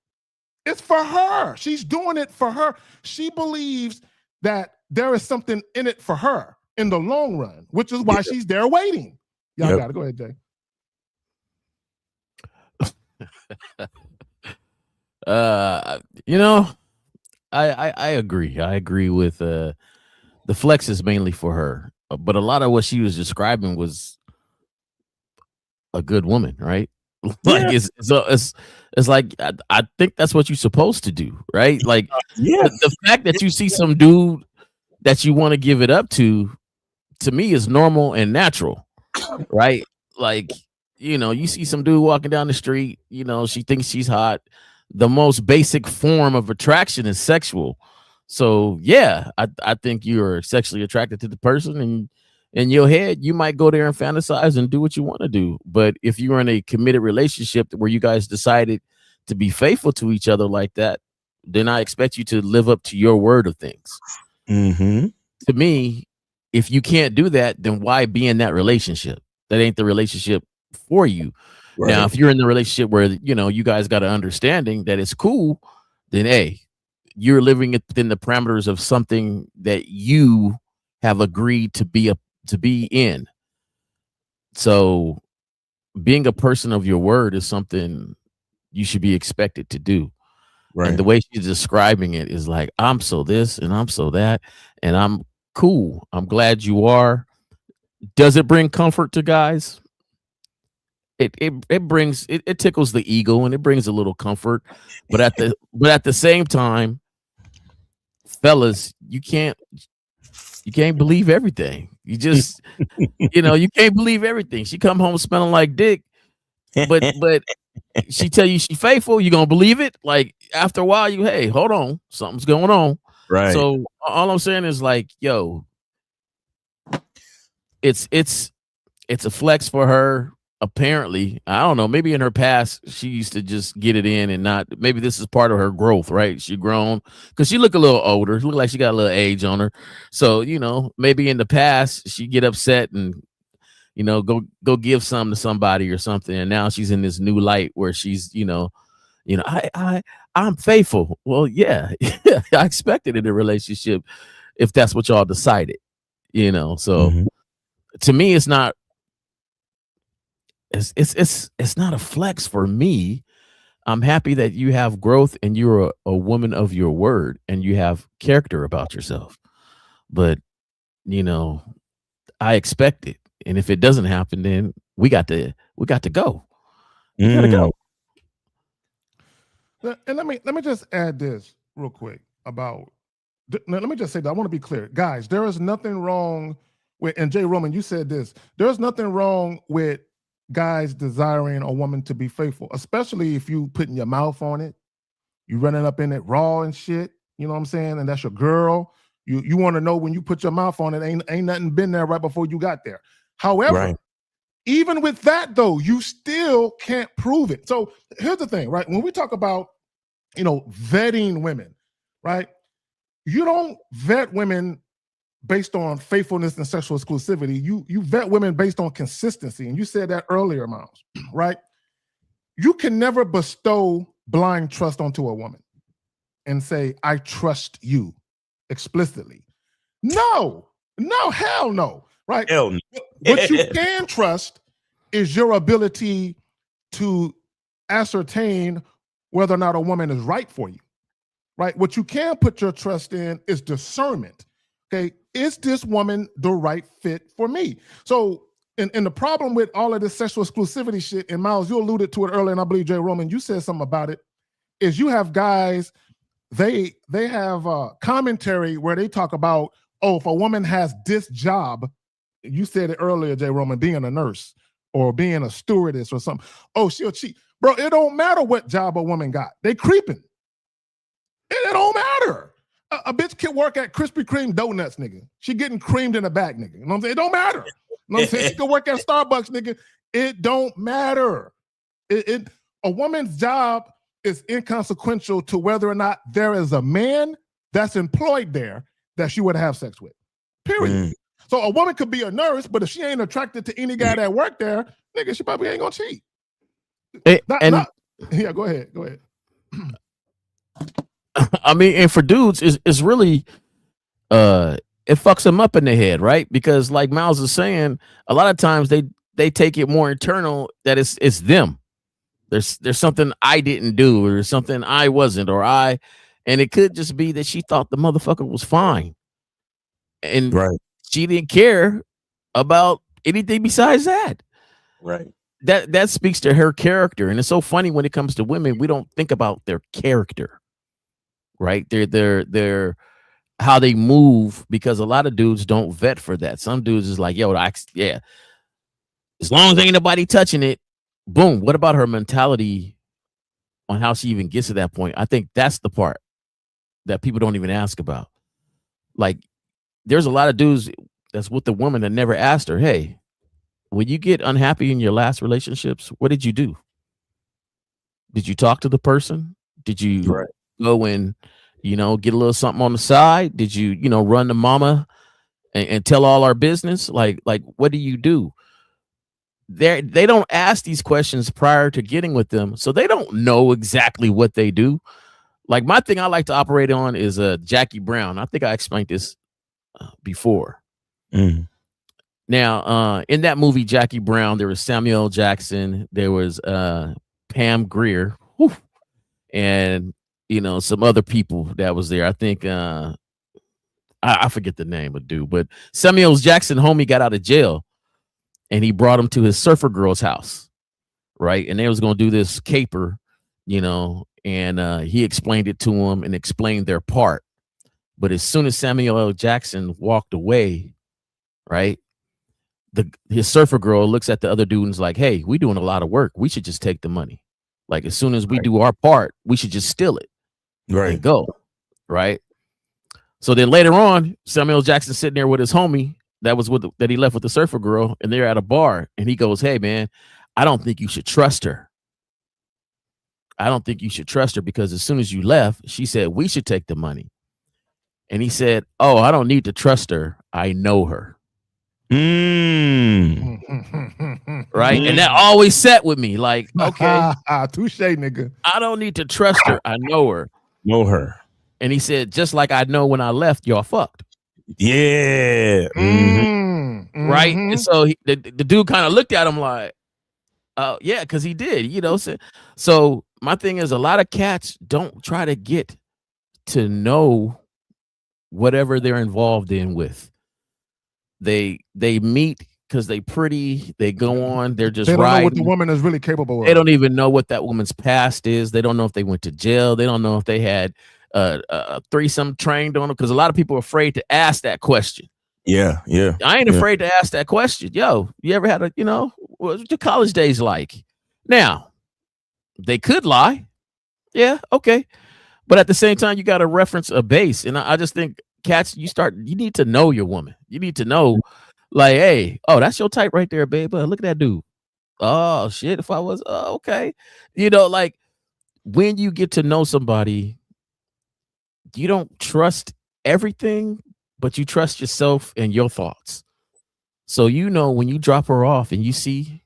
It's for her. She's doing it for her. She believes that there is something in it for her in the long run, which is why she's there waiting. Y'all got it. Go ahead, Jay. I agree. I agree with the flex is mainly for her, but a lot of what she was describing was a good woman, right? Like it's like I think that's what you're supposed to do, right? Like the fact that you see some dude that you want to give it up to me is normal and natural, right? Like, you see some dude walking down the street, she thinks she's hot. The most basic form of attraction is sexual. So yeah, I think you're sexually attracted to the person, and in your head, you might go there and fantasize and do what you want to do. But if you're in a committed relationship where you guys decided to be faithful to each other like that, then I expect you to live up to your word of things. Mm-hmm. To me, if you can't do that, then why be in that relationship? That ain't the relationship for you. Right. Now, if you're in the relationship where, you guys got an understanding that it's cool, then hey, you're living within the parameters of something that you have agreed to be in. So being a person of your word is something you should be expected to do. Right. And the way she's describing it is like, I'm so this and I'm so that, and I'm cool. I'm glad you are. Does it bring comfort to guys? It brings it tickles the ego and it brings a little comfort, but at the same time, fellas, you can't believe everything. You just you can't believe everything. She come home smelling like dick, but she tell you she faithful, you gonna believe it? Like after a while, hey, hold on, something's going on. Right. So all I'm saying is like, yo, it's a flex for her. Apparently, I don't know, maybe in her past she used to just get it in and not, maybe this is part of her growth, right? She grown because she look a little older. She look like she got a little age on her. So, maybe in the past she get upset and go give some to somebody or something, and now she's in this new light where she's I'm faithful. Well, yeah, I expected in a relationship if that's what y'all decided, so to me it's not not a flex for me. I'm happy that you have growth and you're a woman of your word and you have character about yourself, but I expect it. And if it doesn't happen, then we got to go. We gotta go. And let me just add this real quick about. Let me just say that I want to be clear, guys. There is nothing wrong with, and Jay Roman, you said this. There's nothing wrong with guys desiring a woman to be faithful, especially if you putting your mouth on it, you running up in it raw and shit. You know what I'm saying? And that's your girl. You want to know when you put your mouth on it, ain't nothing been there right before you got there. However, even with that though, you still can't prove it. So here's the thing, right? When we talk about, vetting women, right? You don't vet women based on faithfulness and sexual exclusivity. You vet women based on consistency. And you said that earlier, Miles, right? You can never bestow blind trust onto a woman and say, I trust you explicitly. No, hell no, right? Hell no. What you can trust is your ability to ascertain whether or not a woman is right for you, right? What you can put your trust in is discernment. Okay, is this woman the right fit for me? So, and the problem with all of this sexual exclusivity shit, and Miles, you alluded to it earlier, and I believe Jay Roman, you said something about it, is you have guys, they have a commentary where they talk about, oh, if a woman has this job, you said it earlier, Jay Roman, being a nurse or being a stewardess or something, oh, she'll cheat. Bro, it don't matter what job a woman got. They creeping. It don't matter. A bitch can work at Krispy Kreme donuts, nigga. She getting creamed in the back, nigga. You know what I'm saying? It don't matter. You know what I'm saying? She can work at Starbucks, nigga. It don't matter. A woman's job is inconsequential to whether or not there is a man that's employed there that she would have sex with. Period. So a woman could be a nurse, but if she ain't attracted to any guy that worked there, nigga, she probably ain't gonna cheat. Yeah, go ahead. I mean, and for dudes, it's really it fucks them up in the head, right? Because like Miles is saying, a lot of times they take it more internal that it's them. There's something I didn't do, or something I wasn't, and it could just be that she thought the motherfucker was fine, and she didn't care about anything besides that. Right. That speaks to her character, and it's so funny when it comes to women, we don't think about their character, right? They're how they move, because a lot of dudes don't vet for that. Some dudes is like, yo, as long as ain't nobody touching it, boom. What about her mentality on how she even gets to that point? I think that's the part that people don't even ask about. Like, there's a lot of dudes that's with the woman that never asked her, hey, when you get unhappy in your last relationships, what did you do? Did you talk to the person? Did you go and, get a little something on the side? Did you, run to mama and tell all our business? Like, what do you do? They don't ask these questions prior to getting with them, so they don't know exactly what they do. Like, my thing I like to operate on is Jackie Brown. I think I explained this before. Now, in that movie Jackie Brown, there was Samuel L. Jackson, there was Pam Grier, and some other people that was there. I think I forget the name of dude, but Samuel L. Jackson homie got out of jail, and he brought him to his surfer girl's house, right? And they was gonna do this caper, and he explained it to him and explained their part. But as soon as Samuel L. Jackson walked away, right, his surfer girl looks at the other dude and is like, hey, we doing a lot of work. We should just take the money. Like, as soon as we do our part, we should just steal it. And go. Right. So then later on, Samuel Jackson sitting there with his homie that he left with the surfer girl, and they're at a bar, and he goes, hey man, I don't think you should trust her. I don't think you should trust her, because as soon as you left, she said we should take the money. And he said, oh, I don't need to trust her. I know her. Right. And that always sat with me. Like, okay. Touche, nigga. I don't need to trust her. I know her. And he said, just like I know when I left, y'all fucked. Yeah. Right. And so the dude kind of looked at him like, yeah, because he did, So my thing is, a lot of cats don't try to get to know whatever they're involved in with. They meet because they pretty, they go on, they're just they don't riding. know what the woman is really capable of. They don't even know what that woman's past is. They don't know if they went to jail. They don't know if they had a threesome trained on them, because a lot of people are afraid to ask that question. Yeah. I ain't afraid to ask that question. Yo, you ever had what was your college days like? Now, they could lie. Yeah, okay. But at the same time, you got to reference a base. And I just think, cats, you need to know your woman. You need to know, like, hey, oh, that's your type right there, babe. Look at that dude. Oh, shit. If I was, okay. Like, when you get to know somebody, you don't trust everything, but you trust yourself and your thoughts. So, when you drop her off and you see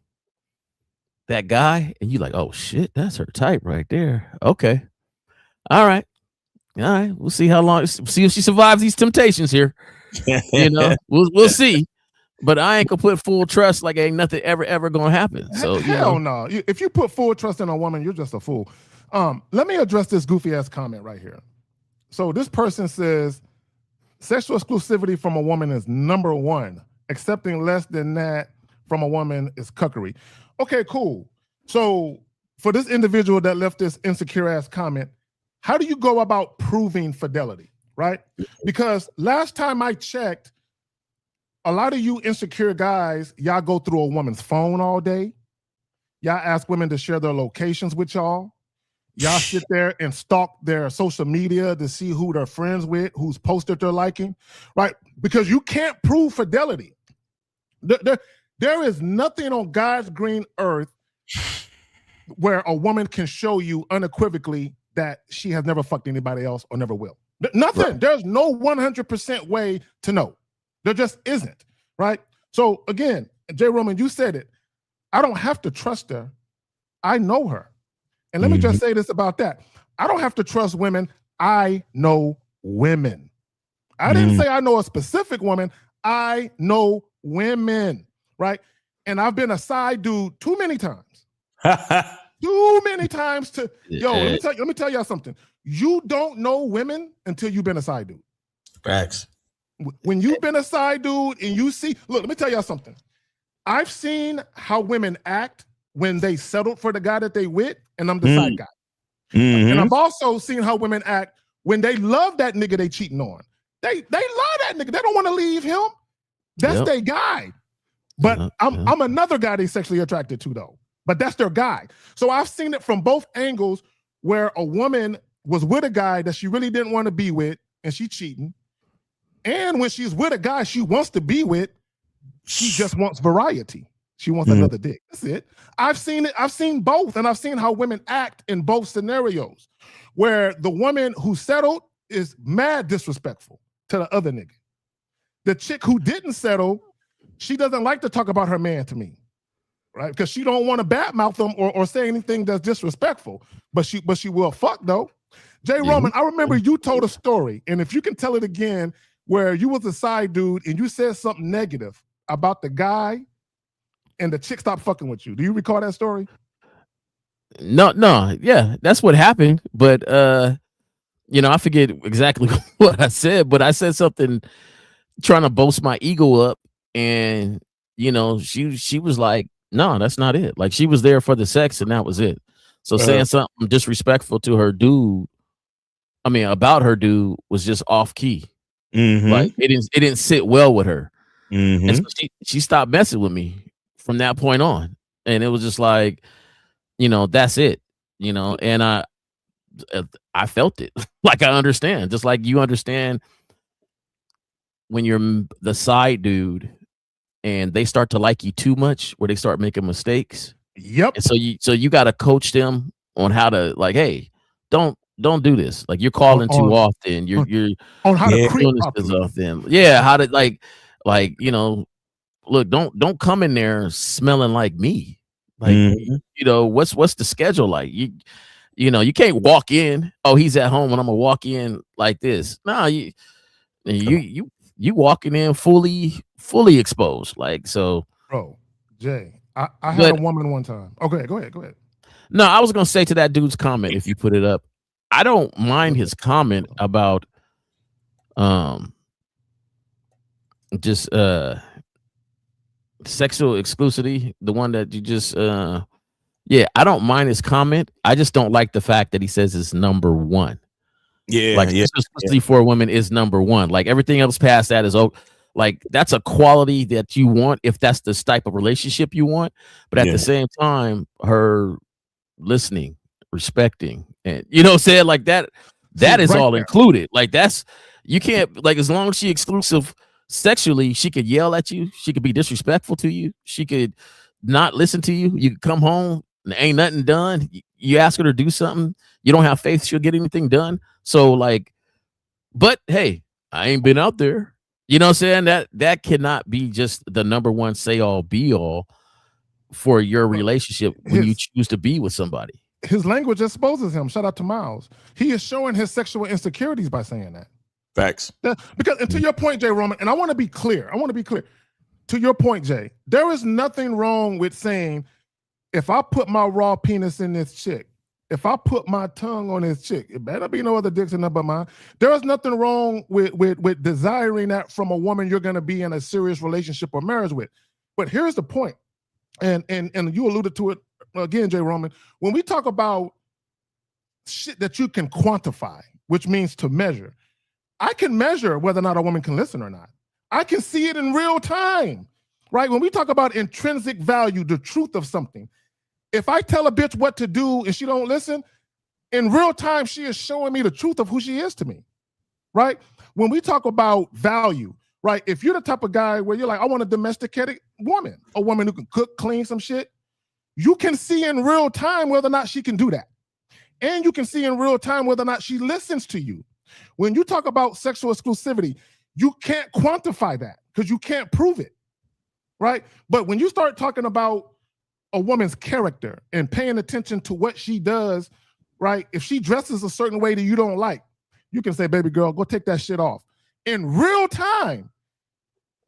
that guy and you're like, oh, shit, that's her type right there. Okay. All right. We'll see how long. See if she survives these temptations here. We'll see. But I ain't gonna put full trust. Like, ain't nothing ever gonna happen. So hell no. If you put full trust in a woman, you're just a fool. Let me address this goofy ass comment right here. So this person says sexual exclusivity from a woman is number one. Accepting less than that from a woman is cuckery. Okay, cool. So for this individual that left this insecure ass comment, how do you go about proving fidelity, right? Because last time I checked, a lot of you insecure guys, y'all go through a woman's phone all day. Y'all ask women to share their locations with y'all. Y'all sit there and stalk their social media to see who they're friends with, whose posted they're liking, right? Because you can't prove fidelity. There is nothing on God's green earth where a woman can show you unequivocally that she has never fucked anybody else or never will. Nothing. Right. There's no 100% way to know. There just isn't, right? So again, J. Roman, you said it. I don't have to trust her. I know her. And let me just say this about that. I don't have to trust women. I know women. I didn't say I know a specific woman. I know women, right? And I've been a side dude too many times. Too many times to let me tell y'all something. You don't know women until you've been a side dude. Facts. When you've been a side dude and you see, look, let me tell y'all something. I've seen how women act when they settled for the guy that they with, and I'm the side guy. And I've also seen how women act when they love that nigga they cheating on. They love that nigga. They don't want to leave him. That's their guy. But I'm another guy they sexually attracted to though. But that's their guy. So I've seen it from both angles where a woman was with a guy that she really didn't want to be with and she cheating. And when she's with a guy she wants to be with, she just wants variety. She wants another dick. That's it. I've seen it. I've seen both. And I've seen how women act in both scenarios where the woman who settled is mad disrespectful to the other nigga. The chick who didn't settle, she doesn't like to talk about her man to me. Right? Because she don't want to badmouth them or say anything that's disrespectful. But she will fuck though. Jay Roman, I remember you told a story, and if you can tell it again, where you was a side dude and you said something negative about the guy and the chick stopped fucking with you. Do you recall that story? No, yeah, that's what happened. But I forget exactly what I said, but I said something trying to boast my ego up, and she was like, no, that's not it. Like she was there for the sex and that was it. So saying something disrespectful to her dude, about her dude was just off key. Like it didn't sit well with her. And so she stopped messing with me from that point on. And it was just like, that's it, and I felt it. Like I understand, just like you understand when you're the side dude and they start to like you too much, where they start making mistakes. Yep. And so you got to coach them on how to, like, hey, don't do this. Like you're calling too often. You're on how to creep this often. Yeah, how to look, don't come in there smelling like me. Like what's the schedule like? You can't walk in. Oh, he's at home, and I'm gonna walk in like this. No, you walking in fully exposed, like so. Bro, Jay, I had a woman one time. Okay, go ahead. No, I was gonna say to that dude's comment, if you put it up, I don't mind his comment about just sexual exclusivity, the one that you just I don't mind his comment. I just don't like the fact that he says it's number one. Exclusivity for women is number one. Like everything else past that is like that's a quality that you want if that's the type of relationship you want. But at the same time, her listening, respecting, and saying like that is right all there. Included. Like that's, you can't, like, as long as she exclusive sexually, she could yell at you, she could be disrespectful to you, she could not listen to you, you could come home and ain't nothing done, you ask her to do something, you don't have faith she'll get anything done. So like, but hey, I ain't been out there, you know what I'm saying? That cannot be just the number one say all be all for your relationship when you choose to be with somebody. His language exposes him. Shout out to Miles. He is showing his sexual insecurities by saying that. Facts. Because, and to your point, Jay Roman, and I want to be clear. To your point, Jay, there is nothing wrong with saying, if I put my raw penis in this chick, if I put my tongue on this chick, it better be no other dicks in there but mine. There is nothing wrong with desiring that from a woman you're going to be in a serious relationship or marriage with. But here's the point, and you alluded to it again, Jay Roman. When we talk about shit that you can quantify, which means to measure, I can measure whether or not a woman can listen or not. I can see it in real time, right? When we talk about intrinsic value, the truth of something, if I tell a bitch what to do and she don't listen, in real time, she is showing me the truth of who she is to me, right? When we talk about value, right? If you're the type of guy where you're like, I want a domesticated woman, a woman who can cook, clean some shit, you can see in real time whether or not she can do that. And you can see in real time whether or not she listens to you. When you talk about sexual exclusivity, you can't quantify that because you can't prove it, right? But when you start talking about a woman's character and paying attention to what she does, right? If she dresses a certain way that you don't like, you can say, baby girl, go take that shit off. In real time,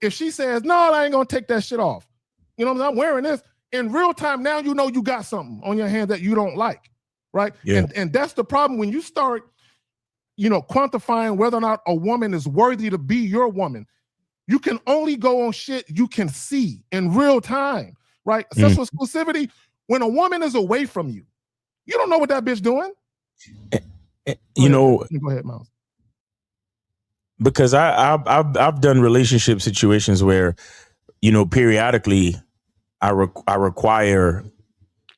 if she says, no, I ain't gonna take that shit off. You know what I'm wearing this. In real time, now you know you got something on your hand that you don't like, right? Yeah. And that's the problem when you start, quantifying whether or not a woman is worthy to be your woman. You can only go on shit you can see in real time, right? Sexual exclusivity, when a woman is away from you, you don't know what that bitch doing. Go ahead, Miles. Because I've done relationship situations where, periodically I require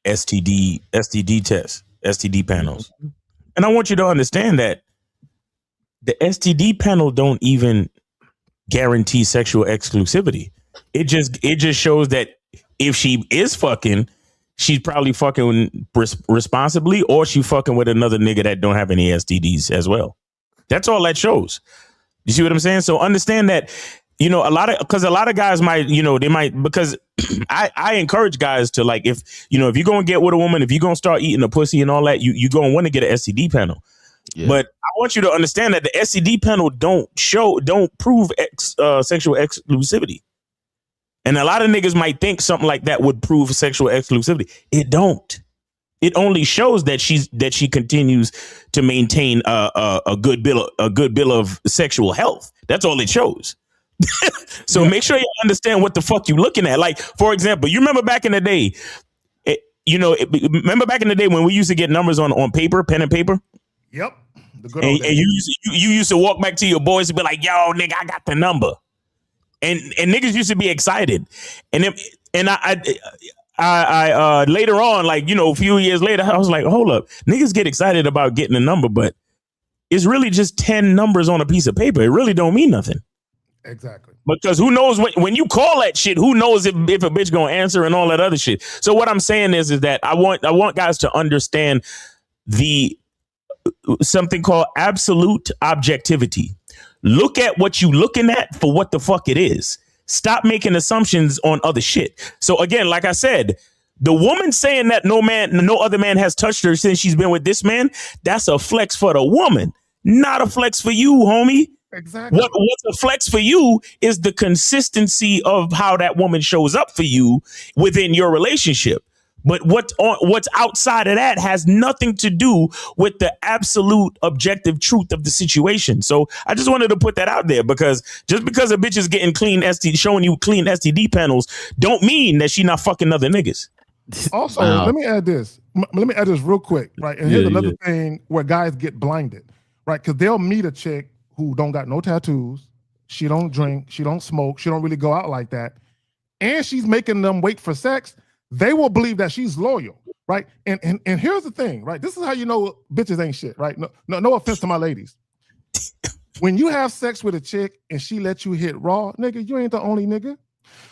STD tests, STD panels. And I want you to understand that the STD panel don't even guarantee sexual exclusivity. It just shows that if she is fucking, she's probably fucking responsibly, or she fucking with another nigga that don't have any STDs as well. That's all that shows. You see what I'm saying? So understand that, a lot of guys might, because I encourage guys to, like, if you're going to get with a woman, if you're going to start eating the pussy and all that, you're going to want to get an STD panel. Yeah. But I want you to understand that the STD panel don't prove sexual exclusivity. And a lot of niggas might think something like that would prove sexual exclusivity. It don't. It only shows that she continues to maintain a good bill of sexual health. That's all it shows. So make sure you understand what the fuck you looking at. Like, for example, you remember back in the day, remember back in the day when we used to get numbers on paper, pen and paper? Yep. The good old days. And you used to walk back to your boys and be like, yo, nigga, I got the number. And niggas used to be excited. And I later on, like, a few years later, I was like, hold up, niggas get excited about getting a number, but it's really just 10 numbers on a piece of paper. It really don't mean nothing. Exactly. Because who knows when you call that shit, who knows if a bitch gonna answer and all that other shit. So what I'm saying is that I want guys to understand the something called absolute objectivity. Look at what you looking at for what the fuck it is. Stop making assumptions on other shit. So again, like I said, the woman saying that no other man has touched her since she's been with this man, that's a flex for the woman, not a flex for you, homie. Exactly. What's a flex for you is the consistency of how that woman shows up for you within your relationship. But what's outside of that has nothing to do with the absolute objective truth of the situation. So I just wanted to put that out there, because just because a bitch is getting showing you clean STD panels don't mean that she not fucking other niggas. Also, let me add this. Real quick, right? And here's another thing where guys get blinded, right? Because they'll meet a chick who don't got no tattoos, she don't drink, she don't smoke, she don't really go out like that, and she's making them wait for sex. They will believe that she's loyal, right? And here's the thing, right? This is how you know bitches ain't shit, right? No offense to my ladies. When you have sex with a chick and she lets you hit raw, nigga, you ain't the only nigga.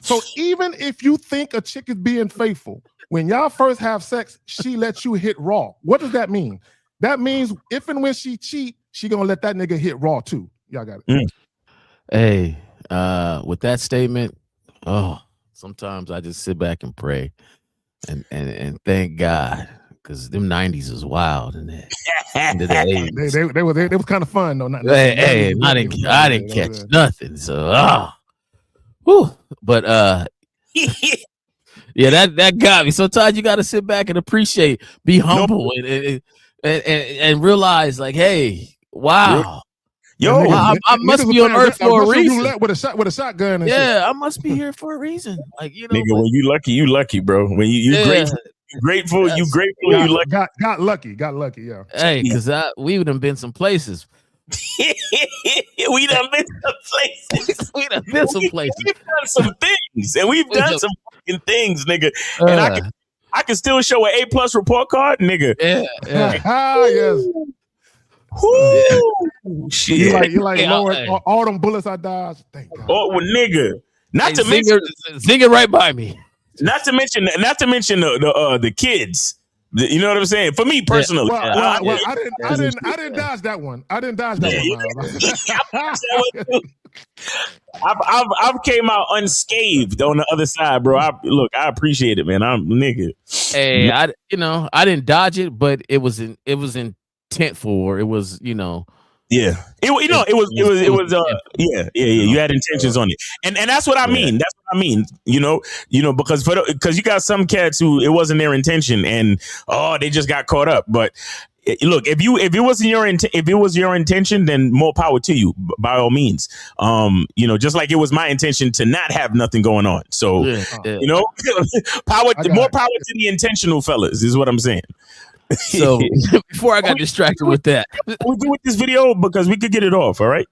So even if you think a chick is being faithful, when y'all first have sex, she lets you hit raw. What does that mean? That means if and when she cheat, she gonna let that nigga hit raw too. Y'all got it. Hey, with that statement, sometimes I just sit back and pray and thank God, because them 90s is wild and into the 80s. They was kind of fun though. I didn't catch nothing. So but yeah, that got me. Sometimes you got to sit back and appreciate, be humble, and realize, like, hey, wow. Yo, I must be on earth for a reason. With a shotgun. And shit. Shit. I must be here for a reason. Like, nigga, when you lucky, bro. When you grateful, you lucky. Got lucky, yeah. Hey, because we would have been some places. We done been some places. We've done some things, and we've done some fucking things, nigga. And I can still show an A+ report card, nigga. Yeah. Yes. Whoo, shit. You like Lord, all them bullets I dodged. Thank God. Oh, well, nigga. Not to Zing mention, it right by me. not to mention the kids. You know what I'm saying? For me personally, Well, I didn't dodge that one. I didn't dodge that one. I've came out unscathed on the other side, bro. I appreciate it, man. I'm nigga. Hey, I didn't dodge it, but it was intentful. It was, Yeah, it was you had intentions on it, and that's what I mean. That's what I mean. Because you got some cats who it wasn't their intention, and they just got caught up. But look, if it was your intention, then more power to you, by all means. Just like it was my intention to not have nothing going on. So more power to the intentional fellas is what I'm saying. So before I got distracted with that, we do with this video because we could get it off. All right.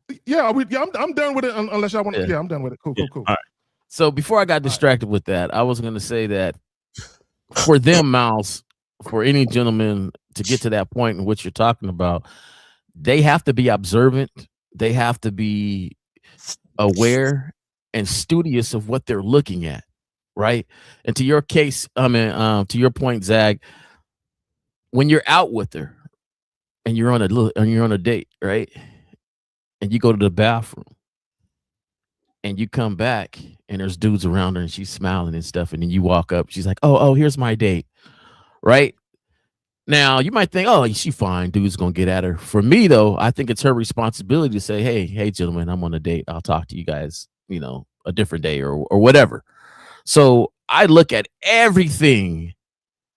I'm done with it unless y'all want to. Yeah, I'm done with it. Cool. All right. So before I got distracted with that, I was going to say that for them, Miles, for any gentleman to get to that point in which you're talking about, they have to be observant. They have to be aware and studious of what they're looking at. Right. And to your case, to your point, Zag, when you're out with her and you're on a date, right? And you go to the bathroom and you come back and there's dudes around her and she's smiling and stuff. And then you walk up, she's like, oh, here's my date. Right. Now you might think, oh, she fine. Dude's going to get at her. For me, though, I think it's her responsibility to say, hey, gentlemen, I'm on a date. I'll talk to you guys, a different day or whatever. So I look at everything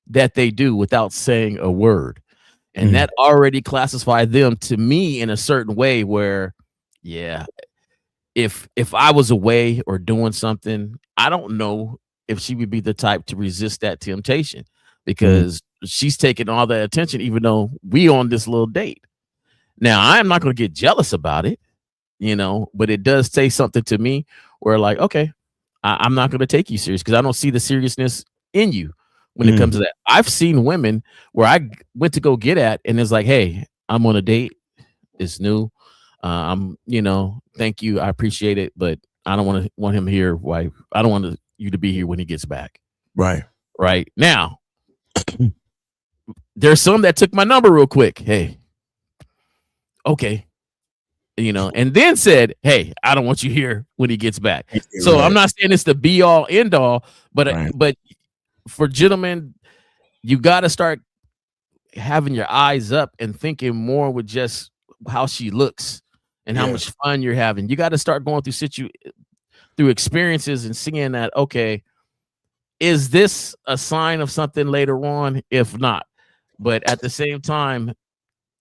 that they do without saying a word. And that already classified them to me in a certain way where, if I was away or doing something, I don't know if she would be the type to resist that temptation because she's taking all that attention, even though we on this little date. Now, I'm not going to get jealous about it, but it does say something to me where like, okay, I'm not going to take you serious because I don't see the seriousness in you. When it comes to that, I've seen women where I went to go get at and it's like, hey, I'm on a date. It's new. Thank you. I appreciate it. But I don't want him here. Wife. I don't want you to be here when he gets back. Right. Right. Now, there's some that took my number real quick. Hey, okay. And then said, hey, I don't want you here when he gets back. So I'm not saying it's the be all end all, but for gentlemen, you got to start having your eyes up and thinking more with just how she looks and how much fun you're having. You got to start going through experiences and seeing that, okay, is this a sign of something later on? If not, but at the same time,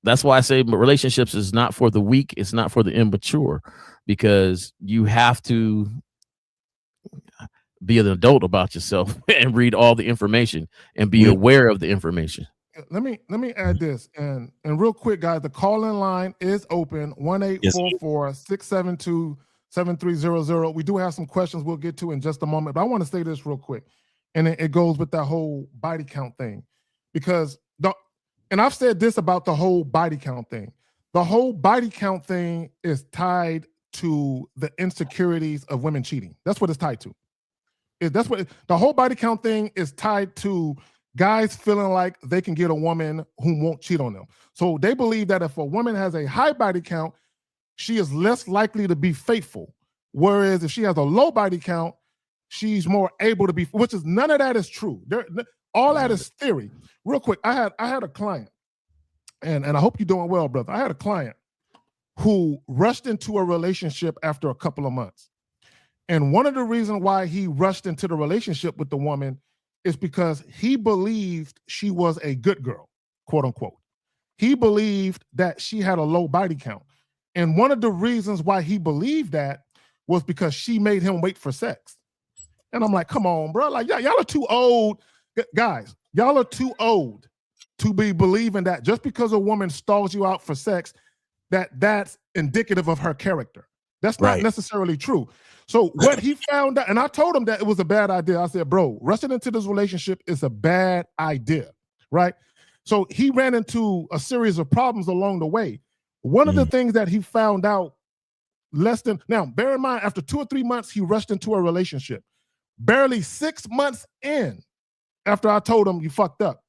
that's why I say relationships is not for the weak. It's not for the immature, because you have to be an adult about yourself and read all the information and be aware of the information. Let me add this and real quick, guys. The call-in line is open 1-844-672-7300. We do have some questions we'll get to in just a moment, but I want to say this real quick, and it goes with that whole body count thing, because and I've said this about the whole body count thing. The whole body count thing is tied to the insecurities of women cheating. That's what it's tied to. That's what the whole body count thing is tied to. Guys feeling like they can get a woman who won't cheat on them. So they believe that if a woman has a high body count, she is less likely to be faithful. Whereas if she has a low body count, she's more able to be, which is none of that is true. All that is theory. Real quick, I had a client, and I hope you're doing well, brother. I had a client who rushed into a relationship after a couple of months. And one of the reasons why he rushed into the relationship with the woman is because he believed she was a good girl, quote unquote. He believed that she had a low body count. And one of the reasons why he believed that was because she made him wait for sex. And I'm like, come on, bro. Like, y'all are too old. Guys, y'all are too old to be believing that just because a woman stalls you out for sex, that's indicative of her character. That's not necessarily true. So what he found out, and I told him that it was a bad idea. I said, bro, rushing into this relationship is a bad idea, right? So he ran into a series of problems along the way. One of the things that he found out now, bear in mind, after 2 or 3 months, he rushed into a relationship. Barely 6 months in, after I told him you fucked up,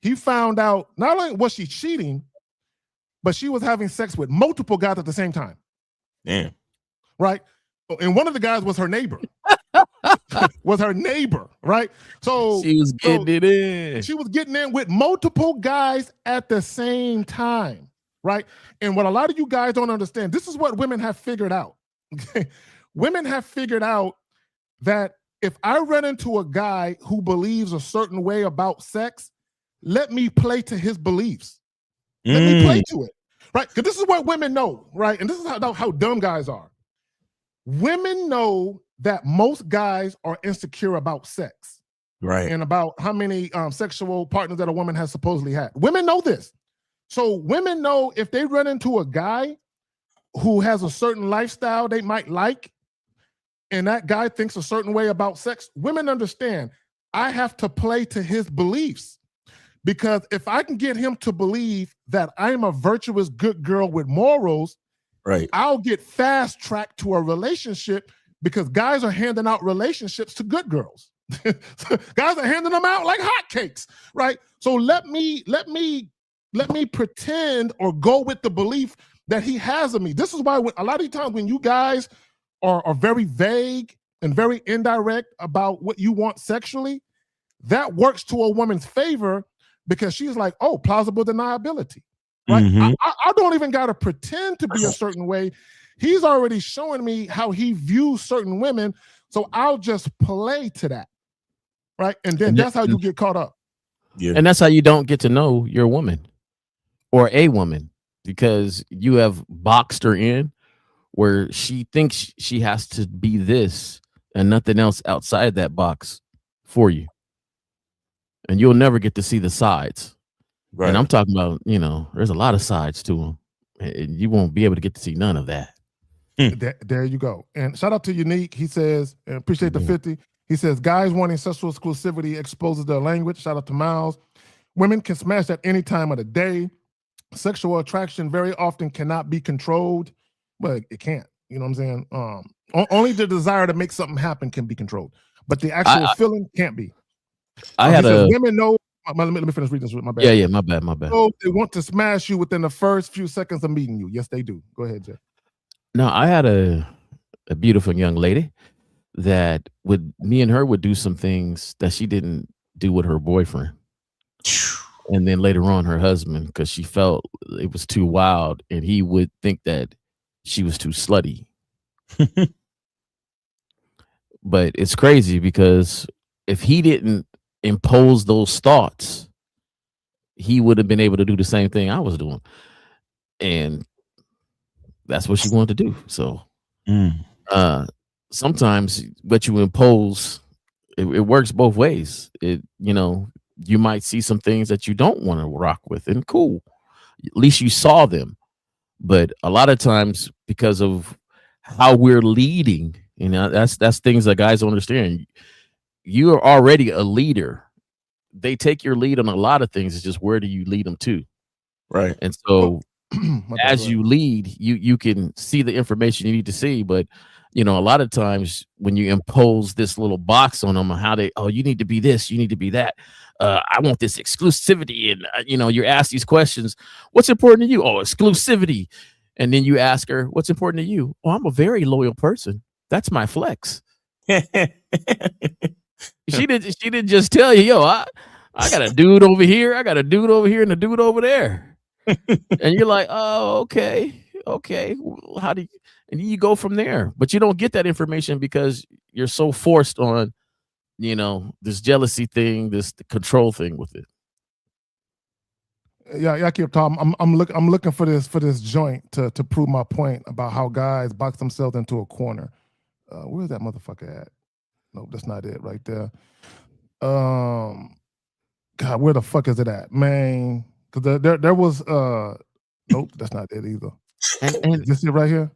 he found out not only was she cheating, but she was having sex with multiple guys at the same time. Damn. Right? And one of the guys was her neighbor. Right? So she was getting it in. She was getting in with multiple guys at the same time. Right? And what a lot of you guys don't understand, this is what women have figured out. Okay? Women have figured out that if I run into a guy who believes a certain way about sex, let me play to his beliefs. Let me play to it. Right? Because this is what women know, right? And this is how dumb guys are. Women know that most guys are insecure about sex. Right. And about how many sexual partners that a woman has supposedly had. Women know this. So women know if they run into a guy who has a certain lifestyle they might like, and that guy thinks a certain way about sex, women understand I have to play to his beliefs. Because if I can get him to believe that I'm a virtuous good girl with morals, right, I'll get fast tracked to a relationship, because guys are handing out relationships to good girls. Guys are handing them out like hotcakes, right? So let me pretend or go with the belief that he has of me. This is why a lot of times when you guys are very vague and very indirect about what you want sexually, that works to a woman's favor, because she's like, oh, plausible deniability, right? I don't even got to pretend to be a certain way. He's already showing me how he views certain women, so I'll just play to that, right? And then that's how you get caught up. Yeah. And that's how you don't get to know your woman or a woman, because you have boxed her in where she thinks she has to be this and nothing else outside that box for you. And you'll never get to see the sides. Right. And I'm talking about, there's a lot of sides to them, and you won't be able to get to see none of that. There you go. And shout out to Unique. He says, and appreciate the 50. He says, guys wanting sexual exclusivity exposes their language. Shout out to Miles. Women can smash at any time of the day. Sexual attraction very often cannot be controlled, but it can't. You know what I'm saying? Only the desire to make something happen can be controlled, but the actual feeling can't be. Women know. Let me finish reading this with my bad. Yeah, my bad. So they want to smash you within the first few seconds of meeting you. Yes, they do. Go ahead, Jeff. Now, I had a beautiful young lady that me and her would do some things that she didn't do with her boyfriend. And then later on, her husband, because she felt it was too wild, and he would think that she was too slutty. But it's crazy, because if he didn't impose those thoughts, he would have been able to do the same thing I was doing. And that's what she wanted to do. So sometimes what you impose, it works both ways. You might see some things that you don't want to rock with, and cool. At least you saw them. But a lot of times, because of how we're leading, that's things that guys don't understand. You are already a leader. They take your lead on a lot of things. It's just, where do you lead them to? Right. And so as you lead, you can see the information you need to see. But, a lot of times when you impose this little box on them, you need to be this, you need to be that. I want this exclusivity. And, you're asked these questions. What's important to you? Oh, exclusivity. And then you ask her, what's important to you? Oh, I'm a very loyal person. That's my flex. She didn't just tell you, yo, I got a dude over here, I got a dude over here, and a dude over there. And you're like, oh, okay. How do you, and you go from there? But you don't get that information because you're so forced on, this jealousy thing, the control thing with it. Yeah, I keep talking. I'm looking for this joint to prove my point about how guys box themselves into a corner. Where's that motherfucker at? Nope, that's not it right there. God, where the fuck is it at, man? Because there was nope, that's not it either. And is this it right here?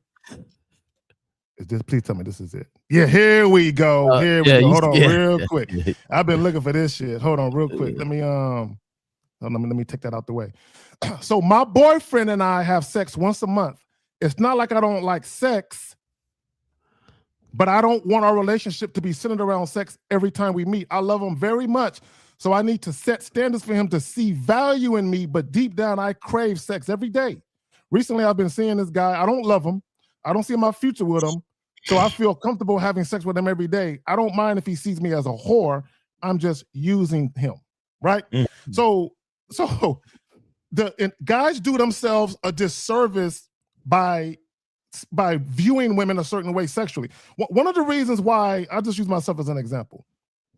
Please tell me this is it. Yeah, here we go. Here we go. Hold on, real quick. I've been looking for this shit. Hold on, real quick. Let me take that out the way. So my boyfriend and I have sex once a month. It's not like I don't like sex, but I don't want our relationship to be centered around sex every time we meet. I love him very much, so I need to set standards for him to see value in me, but deep down, I crave sex every day. Recently, I've been seeing this guy. I don't love him. I don't see my future with him, so I feel comfortable having sex with him every day. I don't mind if he sees me as a whore. I'm just using him, right? Mm-hmm. So guys do themselves a disservice by viewing women a certain way sexually. One of the reasons why, I'll just use myself as an example.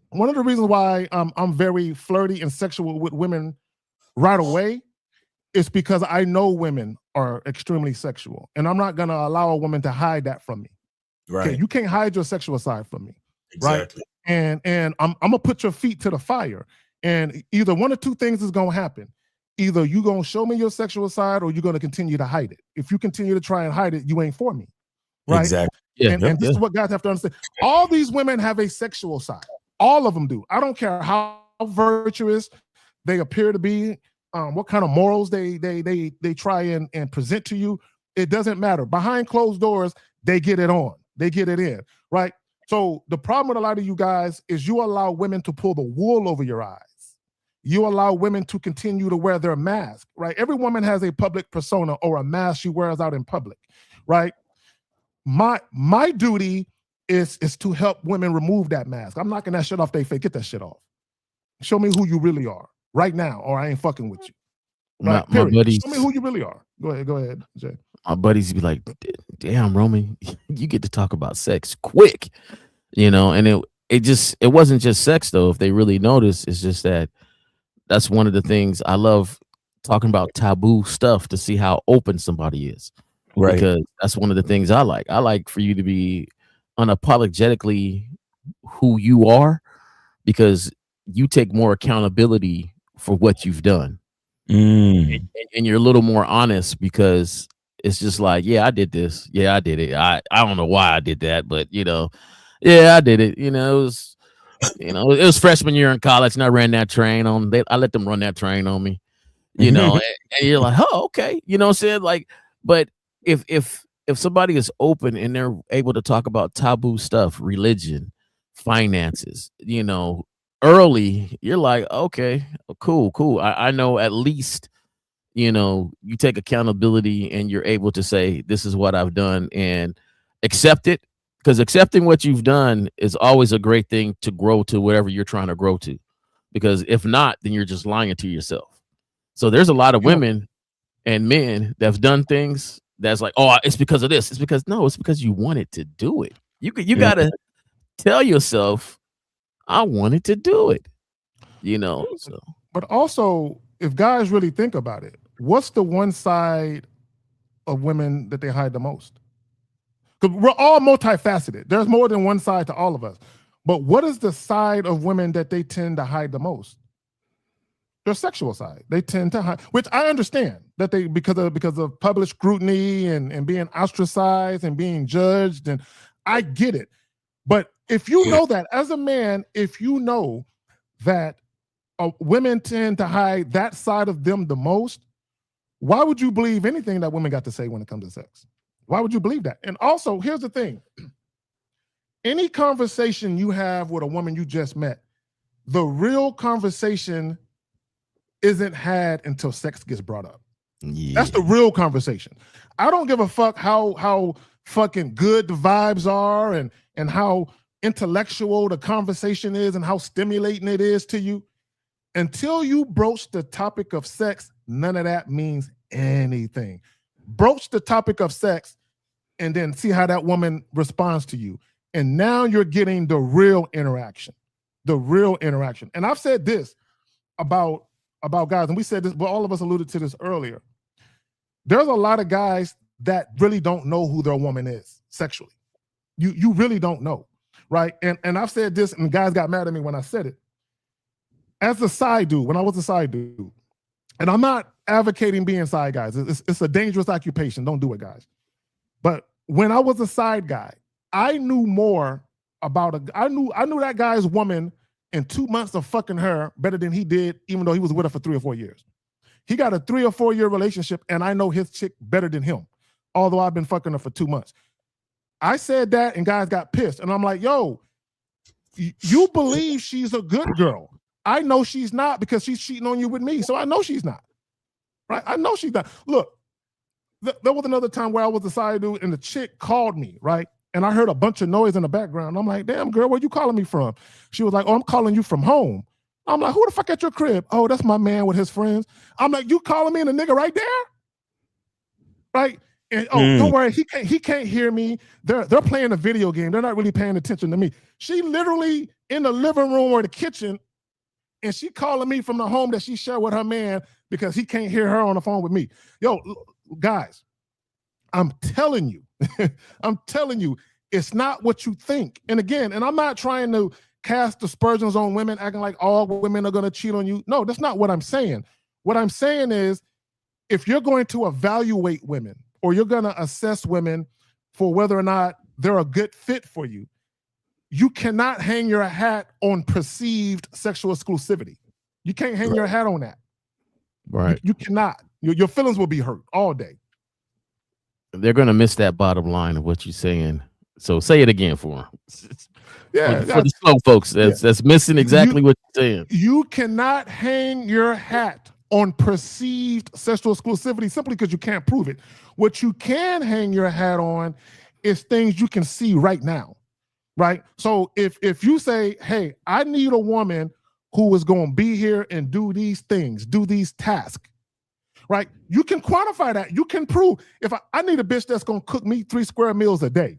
One of the reasons why I'm very flirty and sexual with women right away is because I know women are extremely sexual, and I'm not going to allow a woman to hide that from me. Right. Okay? You can't hide your sexual side from me. Exactly. Right? And I'm going to put your feet to the fire, and either one or two things is going to happen. Either you're going to show me your sexual side or you're going to continue to hide it. If you continue to try and hide it, you ain't for me. Right? Exactly. Yeah, and this is what guys have to understand. All these women have a sexual side. All of them do. I don't care how virtuous they appear to be, what kind of morals they try and present to you. It doesn't matter. Behind closed doors, they get it on. They get it in, right? So the problem with a lot of you guys is you allow women to pull the wool over your eyes. You allow women to continue to wear their mask, right? Every woman has a public persona or a mask she wears out in public, right? My duty is to help women remove that mask. I'm knocking that shit off their face. Get that shit off. Show me who you really are right now, or I ain't fucking with you. Right? My buddies, show me who you really are. Go ahead, Jay. My buddies be like, "Damn, Roman, you get to talk about sex quick," and it wasn't just sex though. If they really notice, it's just that's one of the things I love talking about, taboo stuff, to see how open somebody is. Right. Because that's one of the things I like. I like for you to be unapologetically who you are, because you take more accountability for what you've done. And you're a little more honest, because it's just like, yeah, I did this. Yeah, I did it. I don't know why I did that, but yeah, I did it. It was freshman year in college, and I ran that train on. I let them run that train on me, and you're like, oh, okay, what I'm saying? Like, but if somebody is open and they're able to talk about taboo stuff, religion, finances, early, you're like, okay, cool. I know at least, you take accountability and you're able to say, this is what I've done, and accept it. Because accepting what you've done is always a great thing to grow to whatever you're trying to grow to. Because if not, then you're just lying to yourself. So there's a lot of women and men that have done things that's like, oh, it's because of this. It's because you wanted to do it. You got to tell yourself, I wanted to do it. So. But also, if guys really think about it, what's the one side of women that they hide the most? Because we're all multifaceted. There's more than one side to all of us. But what is the side of women that they tend to hide the most? Their sexual side. They tend to hide, which I understand that they because of public scrutiny and being ostracized and being judged, and I get it. But if you know that as a man, if you know that women tend to hide that side of them the most, why would you believe anything that women got to say when it comes to sex? Why would you believe that? And also, here's the thing. Any conversation you have with a woman you just met, the real conversation isn't had until sex gets brought up. Yeah. That's the real conversation. I don't give a fuck how fucking good the vibes are and how intellectual the conversation is and how stimulating it is to you. Until you broach the topic of sex, none of that means anything. Broach the topic of sex and then see how that woman responds to you. And now you're getting the real interaction. And I've said this about guys, and we said this, but all of us alluded to this earlier. There's a lot of guys that really don't know who their woman is sexually. You really don't know, right? And I've said this, and guys got mad at me when I said it. As a side dude, when I was a side dude, and I'm not advocating being side guys. It's a dangerous occupation. Don't do it, guys. But when I was a side guy, I knew more about I knew that guy's woman in 2 months of fucking her better than he did, even though he was with her for 3 or 4 years. He got a 3 or 4 year relationship, and I know his chick better than him, although I've been fucking her for 2 months. I said that, and guys got pissed. And I'm like, yo, you believe she's a good girl. I know she's not because she's cheating on you with me. So I know she's not. Right? I know she's not. Look, there was another time where I was a side dude, and the chick called me, right? And I heard a bunch of noise in the background. I'm like, damn, girl, where you calling me from? She was like, oh, I'm calling you from home. I'm like, who the fuck at your crib? Oh, that's my man with his friends. I'm like, you calling me and the nigga right there? Right? And don't worry, he can't hear me. They're playing a video game. They're not really paying attention to me. She literally in the living room or the kitchen, and she calling me from the home that she shared with her man because he can't hear her on the phone with me. Yo, guys, I'm telling you, it's not what you think. And again, and I'm not trying to cast aspersions on women, acting like all women are going to cheat on you. No, that's not what I'm saying. What I'm saying is, if you're going to evaluate women or you're going to assess women for whether or not they're a good fit for you, you cannot hang your hat on perceived sexual exclusivity. You can't hang your hat on that. Right. You cannot. Your feelings will be hurt all day. They're going to miss that bottom line of what you're saying. So say it again for them. Yeah, for the slow folks that's missing exactly what you're saying. You cannot hang your hat on perceived sexual exclusivity simply because you can't prove it. What you can hang your hat on is things you can see right now, right? So if you say, hey, I need a woman who is going to be here and do these things, do these tasks, right? You can quantify that. You can prove. If I need a bitch that's going to cook me 3 square meals a day,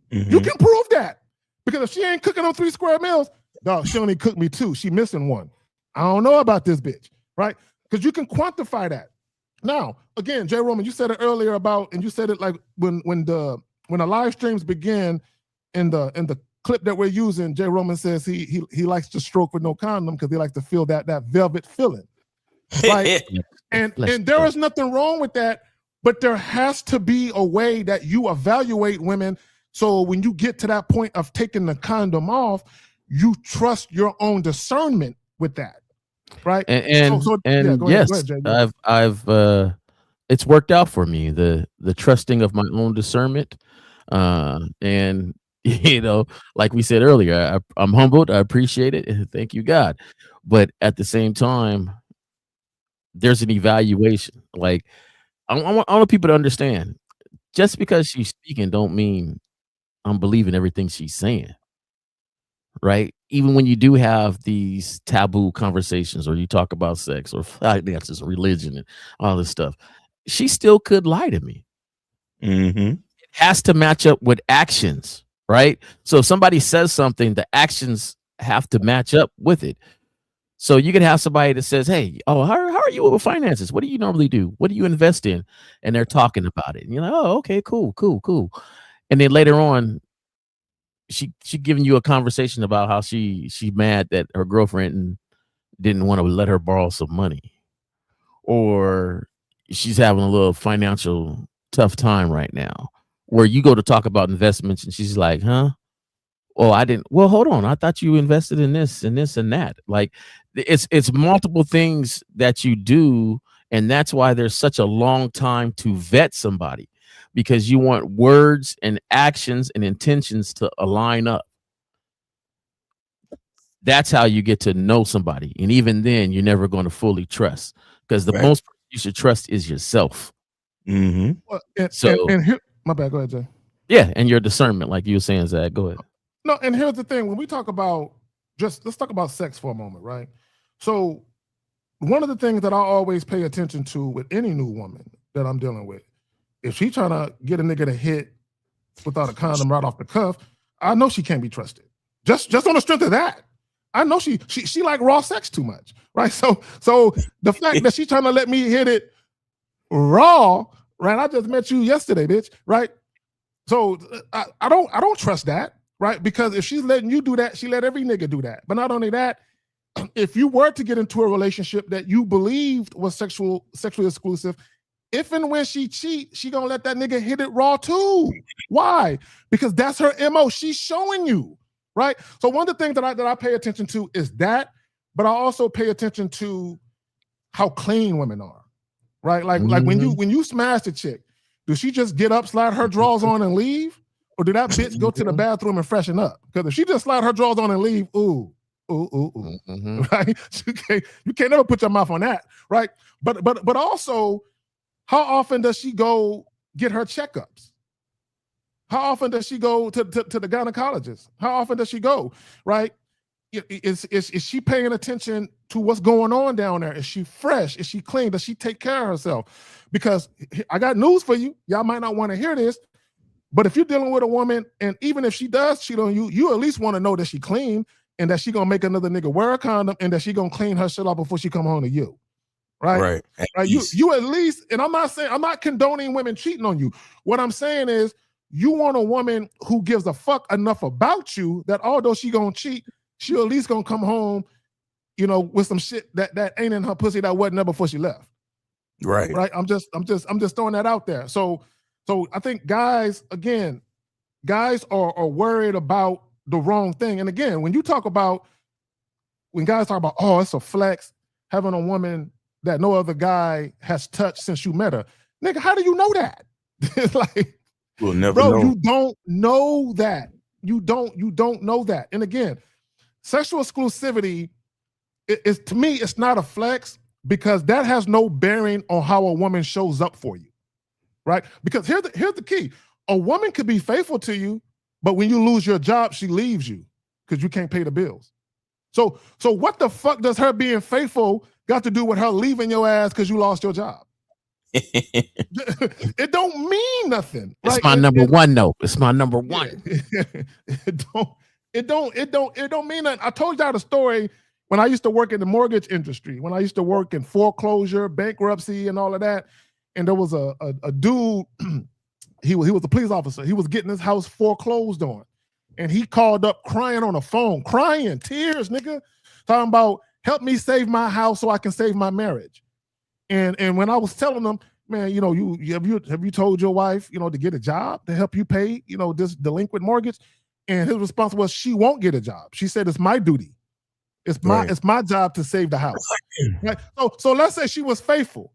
you can prove that. Because if she ain't cooking on 3 square meals, dog, she only cooked me 2. She missing 1. I don't know about this bitch, right? Because you can quantify that. Now, again, Jay Roman, you said it earlier about, and you said it like when the live streams begin, in the clip that we're using, Jay Roman says he likes to stroke with no condom because he likes to feel that velvet feeling, right? and there is nothing wrong with that, but there has to be a way that you evaluate women. So when you get to that point of taking the condom off, you trust your own discernment with that, right? And go yes, ahead, Jay. I've it's worked out for me, the trusting of my own discernment, and you know, like we said earlier, I'm humbled. I appreciate it, and thank you, God. But at the same time, there's an evaluation. Like I want people to understand, just because she's speaking, don't mean I'm believing everything she's saying, right? Even when you do have these taboo conversations, or you talk about sex or finances, religion, and all this stuff, she still could lie to me. It has to match up with actions, right? So if somebody says something, the actions have to match up with it. So you can have somebody that says, hey, how are you with finances? What do you normally do? What do you invest in? And they're talking about it. And you're like, oh, okay, cool. And then later on, she giving you a conversation about how she mad that her girlfriend didn't want to let her borrow some money, or she's having a little financial tough time right now, where you go to talk about investments and she's like, huh? Oh, I didn't. Well, hold on. I thought you invested in this and this and that. Like it's multiple things that you do. And that's why there's such a long time to vet somebody, because you want words and actions and intentions to align up. That's how you get to know somebody. And even then, you're never going to fully trust, because the most you should trust is yourself. Well, and here, my bad. Go ahead, Jay. Yeah, and your discernment, like you were saying, Zach. Go ahead. No, and here's the thing. When we talk about, let's talk about sex for a moment, right? So one of the things that I always pay attention to with any new woman that I'm dealing with, if she trying to get a nigga to hit without a condom right off the cuff, I know she can't be trusted. Just on the strength of that, I know she like raw sex too much, right? So the fact that she's trying to let me hit it raw, right? I just met you yesterday, bitch, right? So I don't trust that, right? Because if she's letting you do that, she let every nigga do that. But not only that, if you were to get into a relationship that you believed was sexually exclusive, if and when she cheat, she gonna let that nigga hit it raw too. Why? Because that's her MO. She's showing you, right? So one of the things that I pay attention to is that, but I also pay attention to how clean women are, right? Like when you smash a chick, does she just get up, slide her drawers on, and leave, or do that bitch go to the bathroom and freshen up? Because if she just slide her drawers on and leave, right? You can't never put your mouth on that, right? But also, how often does she go get her checkups? How often does she go to the gynecologist? How often does she go, right? Is she paying attention to what's going on down there? Is she fresh? Is she clean? Does she take care of herself? Because I got news for you. Y'all might not want to hear this, but if you're dealing with a woman, and even if she does cheat on you, you at least want to know that she clean and that she gonna make another nigga wear a condom and that she gonna clean her shit off before she come home to you. Right. You at least, and I'm not condoning women cheating on you. What I'm saying is you want a woman who gives a fuck enough about you that although she gonna cheat, she at least gonna come home, with some shit that ain't in her pussy that wasn't there before she left. Right. I'm just throwing that out there. So I think guys are worried about the wrong thing. And again, when guys talk about, oh, it's a flex having a woman that no other guy has touched since you met her. Nigga, how do you know that? It's like, we'll never know. You don't know that. You don't know that. And again, sexual exclusivity is, to me, it's not a flex because that has no bearing on how a woman shows up for you, right? Because here's the key. A woman could be faithful to you, but when you lose your job, she leaves you because you can't pay the bills. So what the fuck does her being faithful got to do with her leaving your ass because you lost your job? It don't mean nothing. It's my number one, though. It's my number one. It don't mean nothing. I told y'all the story when I used to work in the mortgage industry, when I used to work in foreclosure, bankruptcy, and all of that. And there was a dude, he was a police officer. He was getting his house foreclosed on. And he called up crying on the phone, tears, nigga, talking about, help me save my house so I can save my marriage. And when I was telling him, man, have you told your wife, to get a job to help you pay, this delinquent mortgage? And his response was, she won't get a job. She said, it's my duty. It's my job to save the house. Right? So let's say she was faithful.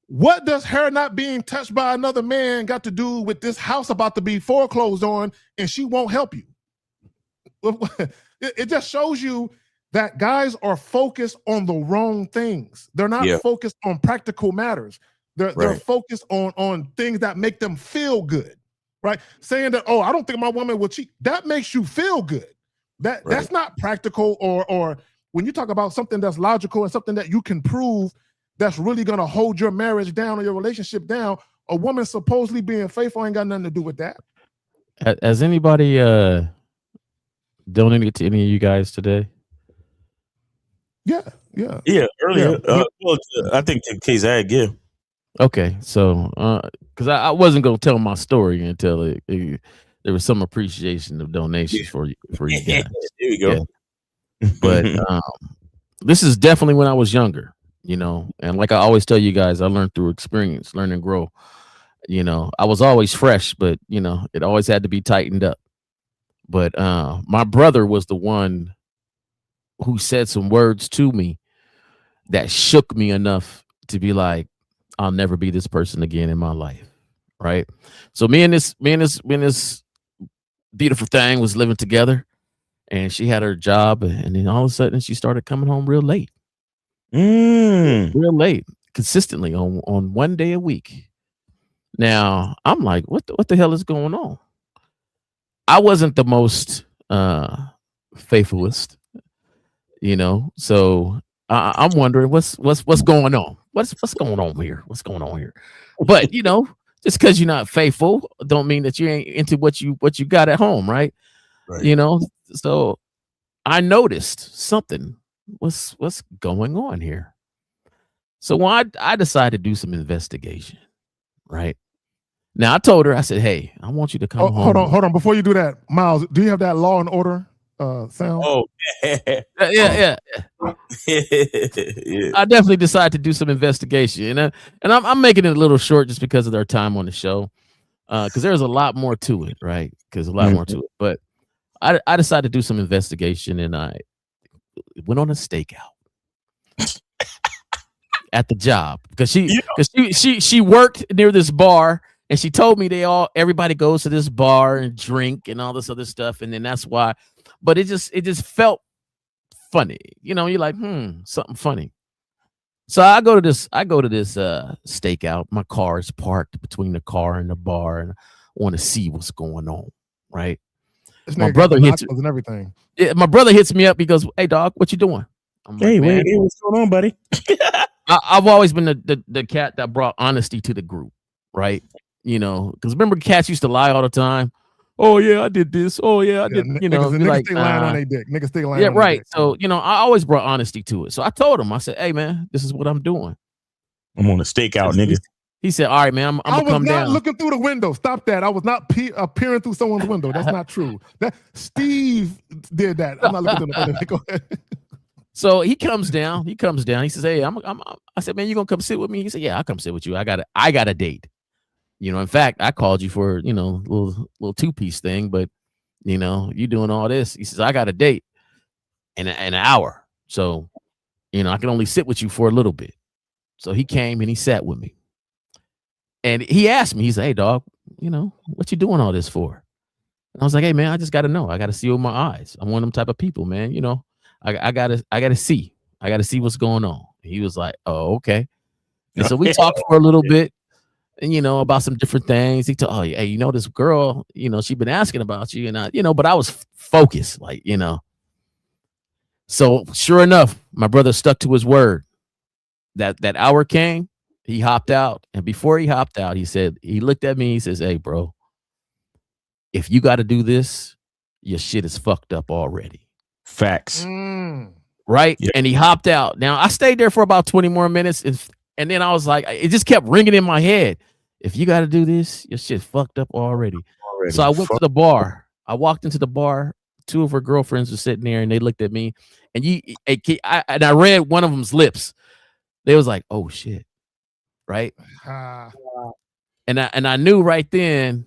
What does her not being touched by another man got to do with this house about to be foreclosed on and she won't help you? It just shows you that guys are focused on the wrong things. They're not focused on practical matters. They're focused on things that make them feel good, right? Saying that, oh, I don't think my woman will cheat. That makes you feel good. That's not practical, or when you talk about something that's logical and something that you can prove that's really going to hold your marriage down or your relationship down, a woman supposedly being faithful ain't got nothing to do with that. Has anybody donated to any of you guys today? Yeah. Earlier. Well, I think to K-Zag, yeah. Okay, so because I wasn't gonna tell my story until there was some appreciation of donations for you guys. There you go. Yeah. But this is definitely when I was younger, and like I always tell you guys, I learned through experience, learn and grow. I was always fresh, but it always had to be tightened up. But my brother was the one who said some words to me that shook me enough to be like, I'll never be this person again in my life. Right. So me and this beautiful thing was living together, and she had her job, and then all of a sudden she started coming home real late. Real late, consistently on one day a week. Now I'm like, what the hell is going on? I wasn't the most faithfulest, so I'm wondering what's going on. What's going on here? What's going on here? But just because you're not faithful don't mean that you ain't into what you got at home, right? So I noticed something. What's going on here? So I decided to do some investigation, right? Now I told her, I said, hey, I want you to come home. Hold on. Before you do that, Miles, do you have that Law and Order Sound? Oh, Yeah. yeah. I definitely decided to do some investigation, and I'm making it a little short just because of their time on the show, because there's a lot more to it, right? Because a lot more to it, but I decided to do some investigation, and I went on a stakeout at the job because she worked near this bar, and she told me everybody goes to this bar and drink and all this other stuff, and then that's why. But it just felt funny, you're like, something funny. So I go to this stakeout. My car is parked between the car and the bar, and I want to see what's going on, right? My brother hits and everything. Yeah, my brother hits me up. He goes, "Hey, dog, what you doing?" I'm Hey, like, man, what's going on, buddy? I've always been the cat that brought honesty to the group, right? Because remember, cats used to lie all the time. Oh yeah, I did this. Oh yeah, I did. Niggas stay lying on their dick. Niggas stay lying. Yeah, on right. Their dick. So I always brought honesty to it. So I told him, I said, "Hey, man, this is what I'm doing." I'm on a stakeout, nigga. He said, "All right, man, I'm gonna come down." I was not looking through the window. Stop that. I was not peering through someone's window. That's not true. That Steve did that. I'm not looking through the window. Go ahead. So he comes down. He says, "Hey, I said, man, you gonna come sit with me?" He said, "Yeah, I'll come sit with you. I got a date. In fact, I called you for little 2-piece thing, but you doing all this." He says, "I got a date in an hour, so I can only sit with you for a little bit." So he came and he sat with me, and he asked me. He said, "Hey, dog, what you doing all this for?" And I was like, "Hey, man, I just got to know. I got to see with my eyes. I'm one of them type of people, man. I gotta see. I gotta see what's going on." He was like, "Oh, okay." And so we talked for a little bit, and about some different things. He told, "Oh, hey, this girl, she been asking about you," and but I was focused, So sure enough, my brother stuck to his word. That hour came, he hopped out, and before he hopped out, he looked at me, he says, "Hey, bro, if you got to do this, your shit is fucked up already." Facts. Right? Yep. And he hopped out. Now I stayed there for about 20 more minutes, and then I was like, it just kept ringing in my head. If you got to do this, your shit fucked up already. So I went to the bar. I walked into the bar. 2 of her girlfriends were sitting there, and they looked at me, and I read one of them's lips. They was like, "Oh shit," right? And I knew right then.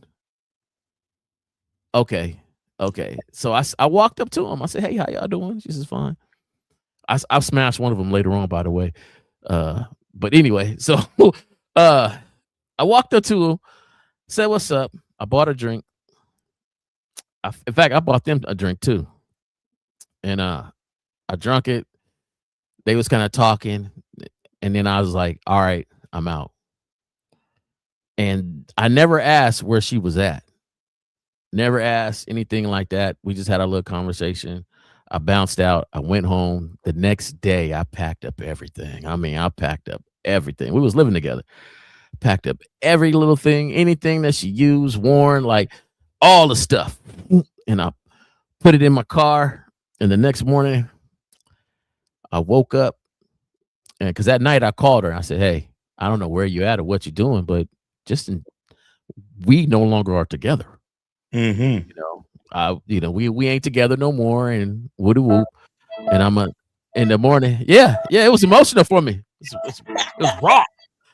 Okay. So I walked up to him. I said, "Hey, how y'all doing?" She says, "Fine." I smashed one of them later on, by the way. But anyway, so I walked up to him, said, "What's up?" I bought a drink. In fact, I bought them a drink too. And I drank it. They was kind of talking, and then I was like, "All right, I'm out." And I never asked where she was at. Never asked anything like that. We just had a little conversation. I bounced out. I went home. The next day, I packed up everything. I packed up everything. We was living together. Packed up every little thing, anything that she used, worn, like all the stuff. And I put it in my car. And the next morning, I woke up. And because that night I called her. I said, "Hey, I don't know where you at or what you're doing, but we no longer are together. Mm-hmm. We ain't together no more." And woody whoop. And I'm in the morning. Yeah, it was emotional for me. It was raw.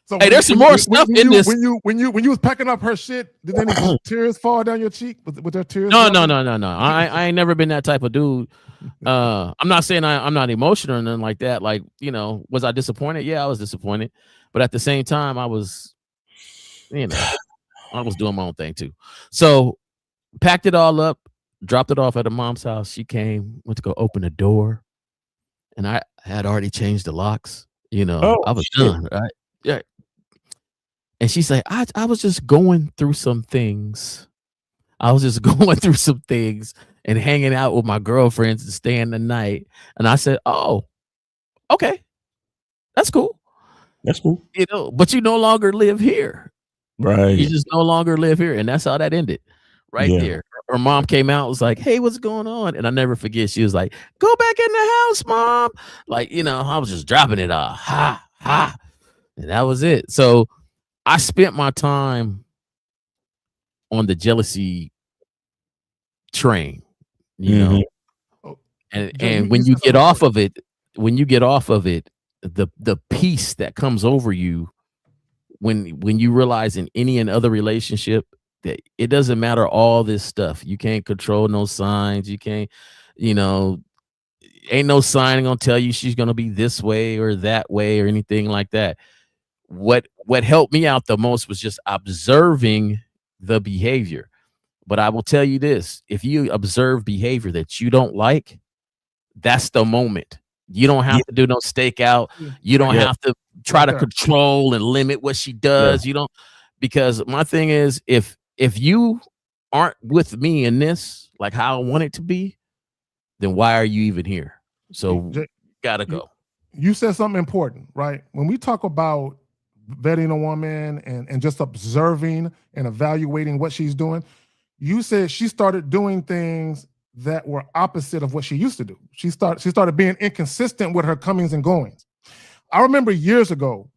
So hey, there's some more stuff in this. When you was packing up her shit, did any tears fall down your cheek? With their tears? No. I ain't never been that type of dude. I'm not saying I'm not emotional or nothing like that. Like, was I disappointed? Yeah, I was disappointed. But at the same time, I was doing my own thing too. So packed it all up, dropped it off at her mom's house. She came, went to go open the door, and I had already changed the locks. I was done, right? Yeah. And she said, I was just going through some things. And hanging out with my girlfriends and staying the night. And I said, "Oh, okay. That's cool. But you no longer live here." Right. You just no longer live here. And that's how that ended. Right there. Her mom came out, was like, "Hey, what's going on?" And I never forget, she was like, "Go back in the house, Mom." Like, I was just dropping it off. Ha. And that was it. So I spent my time on the jealousy train, And when you get off of it, the peace that comes over you when you realize in any and other relationship that it doesn't matter all this stuff. You can't control no signs. You can't, ain't no sign gonna tell you she's gonna be this way or that way or anything like that. What helped me out the most was just observing the behavior. But I will tell you this, if you observe behavior that you don't like, that's the moment. You don't have to do no stakeout. You don't have to try to control and limit what she does. You don't, because my thing is, if you aren't with me in this, like how I want it to be, then why are you even here? So gotta go. You said something important, right? When we talk about vetting a woman and just observing and evaluating what she's doing, you said she started doing things that were opposite of what she used to do. She started being inconsistent with her comings and goings. I remember years ago,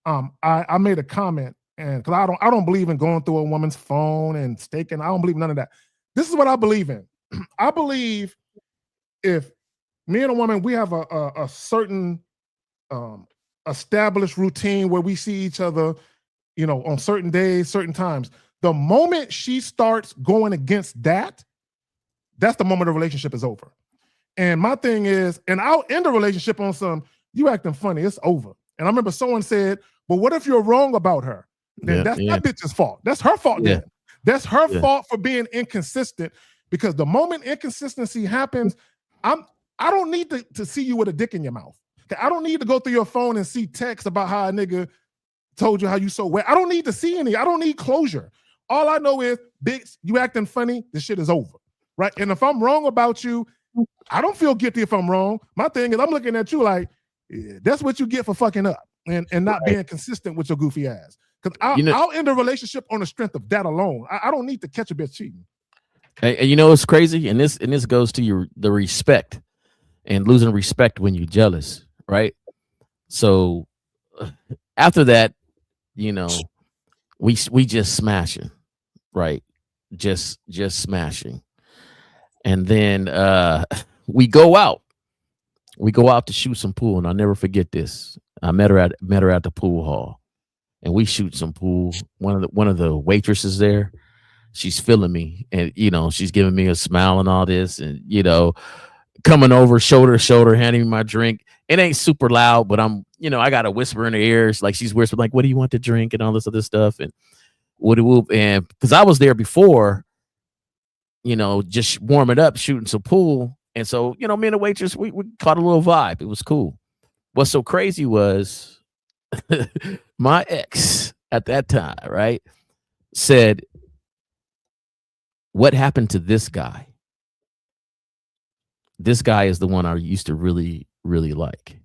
I made a comment, and because I don't believe in going through a woman's phone and staking. I don't believe none of that. This is what I believe in. I believe if me and a woman, we have a certain established routine where we see each other, on certain days, certain times. The moment she starts going against that, that's the moment the relationship is over. And my thing is, and I'll end a relationship on some, you acting funny, it's over. And I remember someone said, but what if you're wrong about her? Then that's that bitch's fault. That's her fault then. That's her fault for being inconsistent, because the moment inconsistency happens, I don't need to see you with a dick in your mouth. I don't need to go through your phone and see texts about how a nigga told you how you so wet. I don't need to see any. I don't need closure. All I know is, Biggs, you acting funny, this shit is over, right? And if I'm wrong about you, I don't feel guilty if I'm wrong. My thing is, I'm looking at you like, that's what you get for fucking up and not being consistent with your goofy ass. Because I'll end a relationship on the strength of that alone. I don't need to catch a bitch cheating. And it's crazy, and this goes to the respect and losing respect when you're jealous, right? So after that, we just smashing, right? Just smashing. And then we go out to shoot some pool, and I'll never forget this. I met her at the pool hall, and we shoot some pool. One of the waitresses there, she's feeling me, and she's giving me a smile and all this, and coming over shoulder to shoulder, handing me my drink. It ain't super loud, but I'm, I got to whisper in her ears, like she's whispering, like, what do you want to drink and all this other stuff. And and because I was there before, just warming up, shooting some pool. And so, me and the waitress, we caught a little vibe. It was cool. What's so crazy was my ex at that time, right, said, what happened to this guy? This guy is the one I used to really, really like.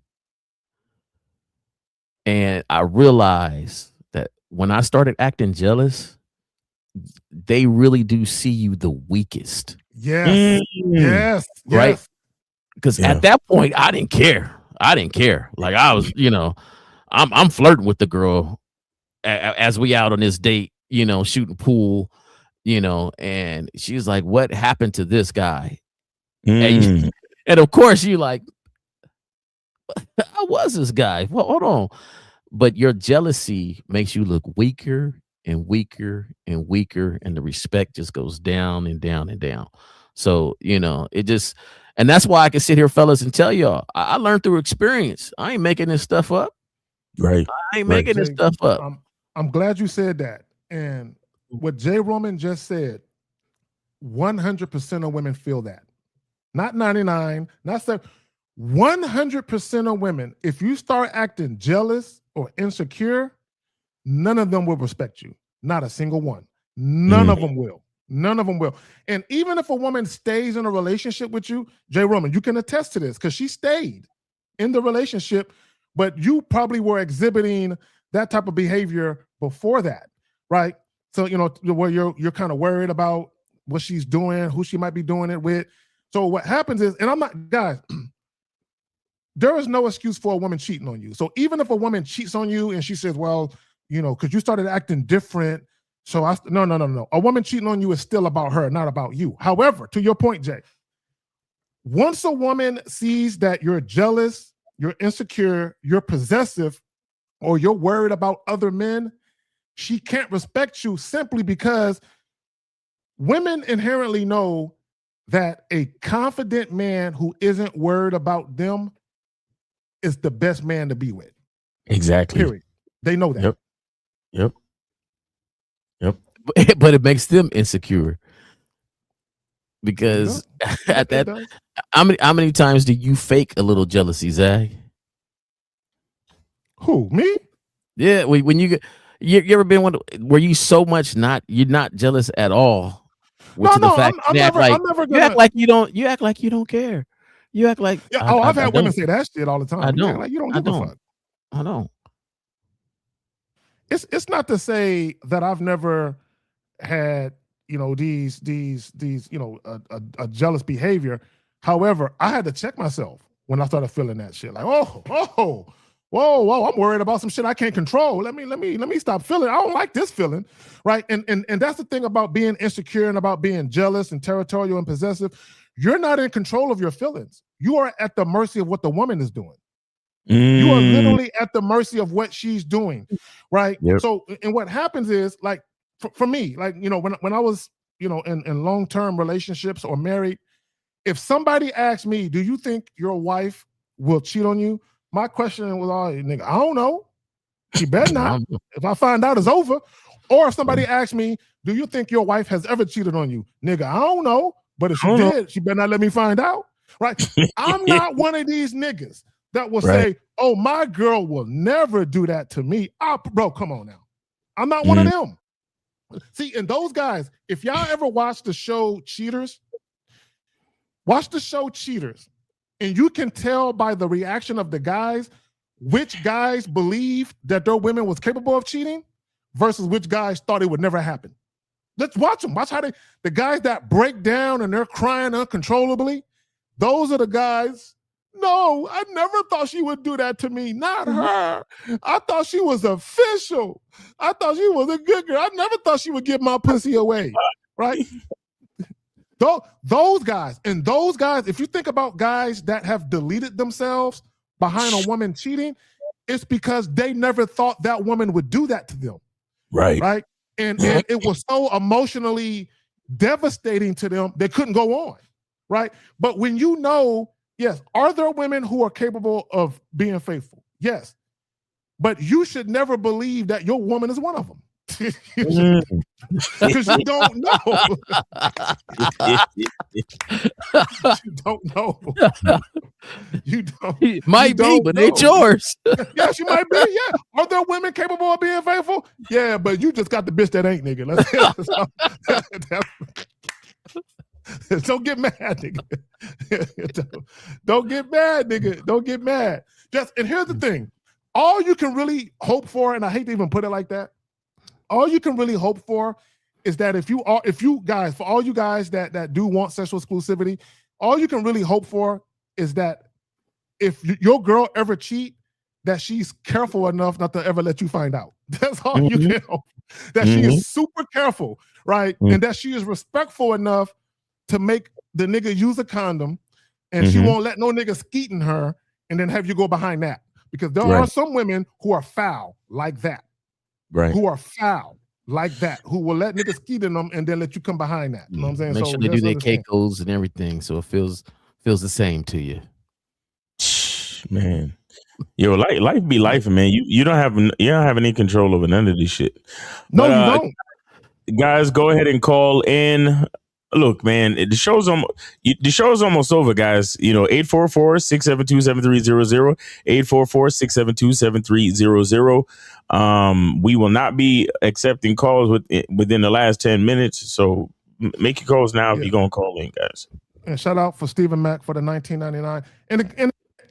And I realized that when I started acting jealous, they really do see you the weakest. Yes. Right? Because at that point, I didn't care. Like I was, I'm flirting with the girl as we out on this date, shooting pool, and she's like, what happened to this guy? And of course you like, I was this guy. Well, hold on. But your jealousy makes you look weaker and weaker and weaker, and the respect just goes down and down and down. So, it just, and that's why I can sit here, fellas, and tell y'all, I learned through experience. I ain't making this stuff up. Right. I ain't making this stuff up. I'm glad you said that. And what Jay Roman just said, 100% of women feel that. Not 99, not 7. 100% of women, if you start acting jealous or insecure, none of them will respect you. Not a single one. None of them will. None of them will. And even if a woman stays in a relationship with you, Jay Roman, you can attest to this because she stayed in the relationship, but you probably were exhibiting that type of behavior before that, right? So, where you're kind of worried about what she's doing, who she might be doing it with. So what happens is, and I'm not, guys, there is no excuse for a woman cheating on you. So even if a woman cheats on you and she says, well, because you started acting different, so no. A woman cheating on you is still about her, not about you. However, to your point, Jay, Once a woman sees that you're jealous, you're insecure, you're possessive, or you're worried about other men, she can't respect you simply because women inherently know that a confident man who isn't worried about them is the best man to be with. Exactly. Period. They know that. Yep. But it makes them insecure because at that, how many times do you fake a little jealousy, Zach? Who, me? Yeah, when you ever been one where you so much you're not jealous at all. No, I'm never gonna. You act like you don't care. You act like I've had women say that shit all the time. I don't. You act like you don't give a fuck. I don't. It's not to say that I've never had these a jealous behavior. However, I had to check myself when I started feeling that shit. Like, whoa, I'm worried about some shit I can't control. Let me stop feeling. I don't like this feeling, right? And that's the thing about being insecure and about being jealous and territorial and possessive. You're not in control of your feelings. You are at the mercy of what the woman is doing. You are literally at the mercy of what she's doing, right? Yep. So, and what happens is, like, for me, like, when I was, in long-term relationships or married, if somebody asked me, do you think your wife will cheat on you? My question was, nigga, I don't know. She better not. If I find out, it's over. Or if somebody asked me, do you think your wife has ever cheated on you? Nigga, I don't know. But if she did, she better not let me find out, right? I'm not one of these niggas that will say, oh, my girl will never do that to me. Bro, come on now. I'm not one of them. See, and those guys, if y'all ever watch the show Cheaters, and you can tell by the reaction of the guys, which guys believe that their women was capable of cheating versus which guys thought it would never happen. Let's watch them. Watch how the guys that break down and they're crying uncontrollably, those are the guys. No, I never thought she would do that to me. Not her. I thought she was official. I thought she was a good girl. I never thought she would give my pussy away. Right? Those guys, if you think about guys that have deleted themselves behind a woman cheating, it's because they never thought that woman would do that to them. Right. Right? And it was so emotionally devastating to them, they couldn't go on. Right? But when yes, are there women who are capable of being faithful? Yes. But you should never believe that your woman is one of them. Because you don't know. You don't know. You don't. Might be, but they yours. Yeah, she might be. Yeah. Are there women capable of being faithful? Yeah, but you just got the bitch that ain't, nigga. Don't get mad, nigga. Don't get mad, nigga. Don't get mad. And here's the thing. All you can really hope for, and I hate to even put it like that, all you can really hope for is that for all you guys that do want sexual exclusivity, all you can really hope for is that if your girl ever cheat, that she's careful enough not to ever let you find out. That's all you can hope. That she is super careful, right? And that she is respectful enough to make the nigga use a condom, and she won't let no nigga skeeting her and then have you go behind that. Because there are some women who are foul like that. Right. Who are foul like that, who will let niggas skeet in them and then let you come behind that. You know what I'm saying? Make sure they do their Keikos and everything, so it feels the same to you. Man. Yo, life be life, man. You don't have any control over none of this shit. No, you don't. Guys, go ahead and call in. Look, man, the show's almost over, guys. 844-672-7300, 844-672-7300. We will not be accepting calls within the last 10 minutes. So make your calls now if you're gonna call in, guys. And shout out for Stephen Mack for the $19.99.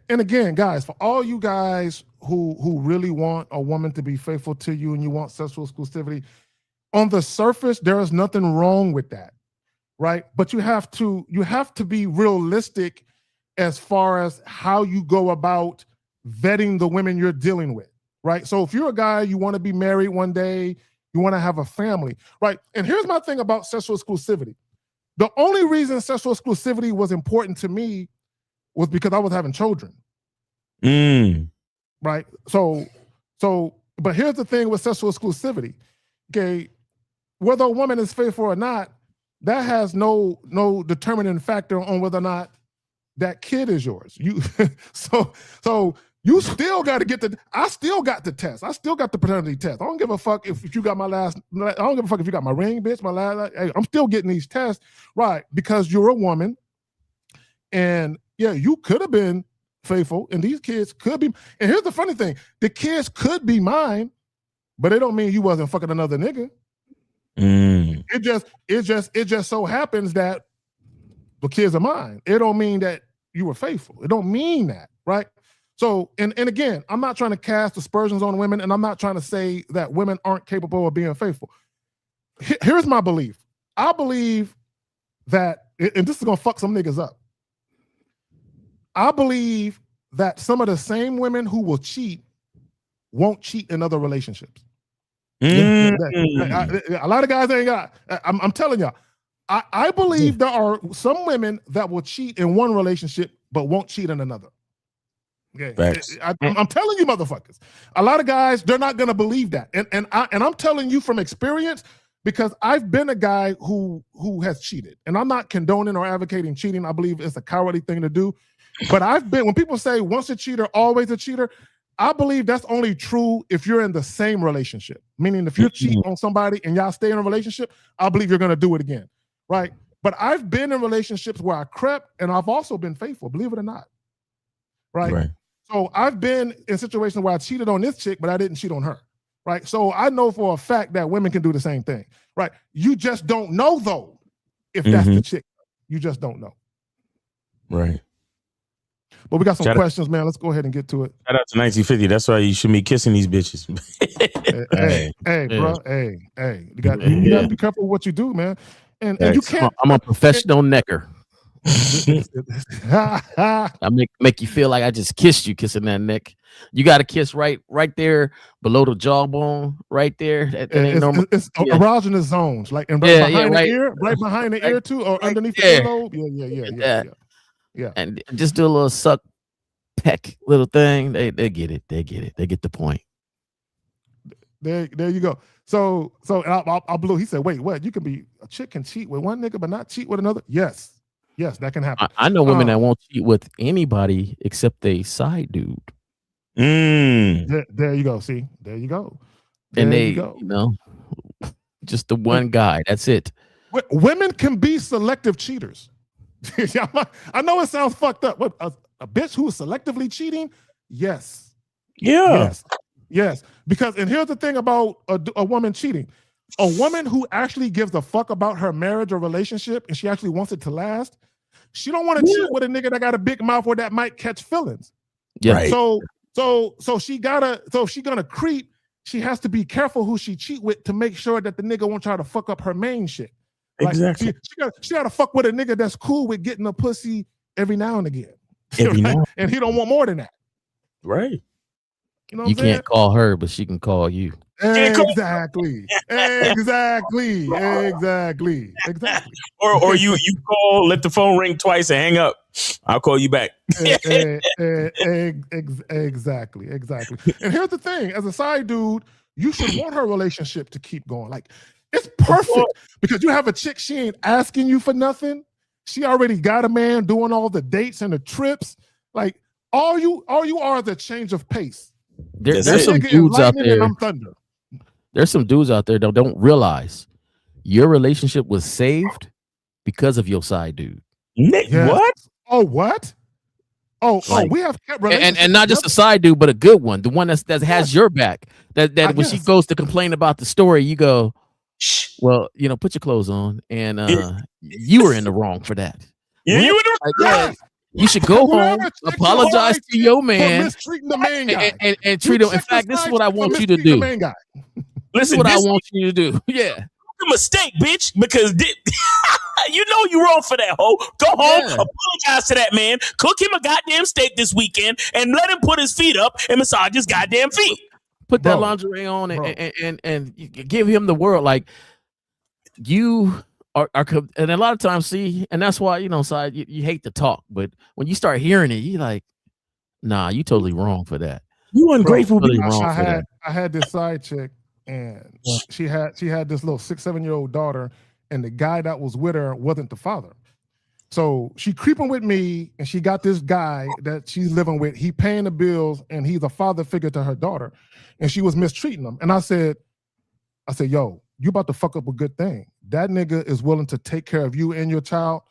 And again, guys, for all you guys who really want a woman to be faithful to you and you want sexual exclusivity, on the surface, there is nothing wrong with that. Right. But you have to be realistic as far as how you go about vetting the women you're dealing with. Right. So if you're a guy, you want to be married one day, you want to have a family. Right. And here's my thing about sexual exclusivity. The only reason sexual exclusivity was important to me was because I was having children. Right? So, but here's the thing with sexual exclusivity. Okay, whether a woman is faithful or not, that has no determining factor on whether or not that kid is yours. You so you still got to get I still got the test. I still got the paternity test. I don't give a fuck if you got I don't give a fuck if you got my ring, bitch, my last. Hey, I'm still getting these tests, right? Because you're a woman, and yeah, you could have been faithful, and these kids could be. And here's the funny thing: the kids could be mine, but it don't mean you wasn't fucking another nigga. It just so happens that the kids are mine. It don't mean that you were faithful. It don't mean that, right? So, and again, I'm not trying to cast aspersions on women, and I'm not trying to say that women aren't capable of being faithful. Here's my belief. I believe that, and this is gonna fuck some niggas up. I believe that some of the same women who will cheat won't cheat in other relationships. A lot of guys ain't got. I'm telling y'all. I believe there are some women that will cheat in one relationship but won't cheat in another. Okay, I'm telling you, motherfuckers. A lot of guys, they're not gonna believe that, and I'm telling you from experience because I've been a guy who has cheated, and I'm not condoning or advocating cheating. I believe it's a cowardly thing to do, but when people say once a cheater, always a cheater. I believe that's only true if you're in the same relationship. Meaning if you're cheating on somebody and y'all stay in a relationship, I believe you're going to do it again, right? But I've been in relationships where I crept and I've also been faithful, believe it or not, right? So I've been in situations where I cheated on this chick, but I didn't cheat on her, right? So I know for a fact that women can do the same thing, right? You just don't know, though, if that's the chick. You just don't know. Right. But we got some questions, man. Let's go ahead and get to it. Shout out to 1950. That's why you should be kissing these bitches. hey, bro. Hey. You got to be careful with what you do, man. And you can't. I'm a professional necker. I make you feel like I just kissed you, kissing that neck. You got to kiss right there below the jawbone, right there. That ain't normal. It's erogenous zones, like and behind the ear, right behind the ear too, or underneath the earlobe. Yeah. And just do a little suck, peck, little thing. They get it. They get it. They get the point. There you go. So I blew. He said, "Wait, what? You can be a chick can cheat with one nigga, but not cheat with another." Yes, that can happen. I know women that won't cheat with anybody except a side dude. There you go. See, there you go. And they, you know, just the one guy. That's it. Women can be selective cheaters. I know it sounds fucked up. What a bitch who is selectively cheating? Yes. Yeah. Yes. Because, and here's the thing about a woman cheating. A woman who actually gives a fuck about her marriage or relationship and she actually wants it to last, she don't want to cheat with a nigga that got a big mouth or that might catch feelings. Yeah. Right. So if she gonna creep, she has to be careful who she cheat with to make sure that the nigga won't try to fuck up her main shit. Like, exactly. She got to fuck with a nigga that's cool with getting a pussy every now and again. And he don't want more than that. Right. You know you can't call her, but she can call you. Exactly. Or you call, let the phone ring twice and hang up. I'll call you back. Exactly. And here's the thing: as a side dude, you should want her relationship to keep going. Like, it's perfect because you have a chick, she ain't asking you for nothing. She already got a man doing all the dates and the trips. Like, all you are is a change of pace. There's some dudes out there. I'm thunder. There's some dudes out there that don't realize your relationship was saved because of your side dude. Nick, yes. What? Oh, what? We have kept relationships. And not just a side dude, but a good one. The one that has your back. That when she goes to complain about the story, you go, well, you know, put your clothes on, and you were in the wrong for that. Yeah, you were in the wrong. You should go home, apologize to your man, mistreating the main guy, and treat him. In fact, this is what I want you to do. This is what I want you to do. Yeah, a mistake, bitch, because you know you wrong for that hoe. Go home, apologize to that man, cook him a goddamn steak this weekend, and let him put his feet up and massage his goddamn feet. Put that lingerie on and give him the world. Like, you and a lot of times, and that's why, Side, you hate to talk, but when you start hearing it, you're like, nah, you totally wrong for that. You ungrateful. Really wrong for that. I had this side chick, and she had this little 6-7-year-old daughter, and the guy that was with her wasn't the father. So she creeping with me, and she got this guy that she's living with. He paying the bills, and he's a father figure to her daughter, and she was mistreating him. And I said, yo, you about to fuck up a good thing. That nigga is willing to take care of you and your child.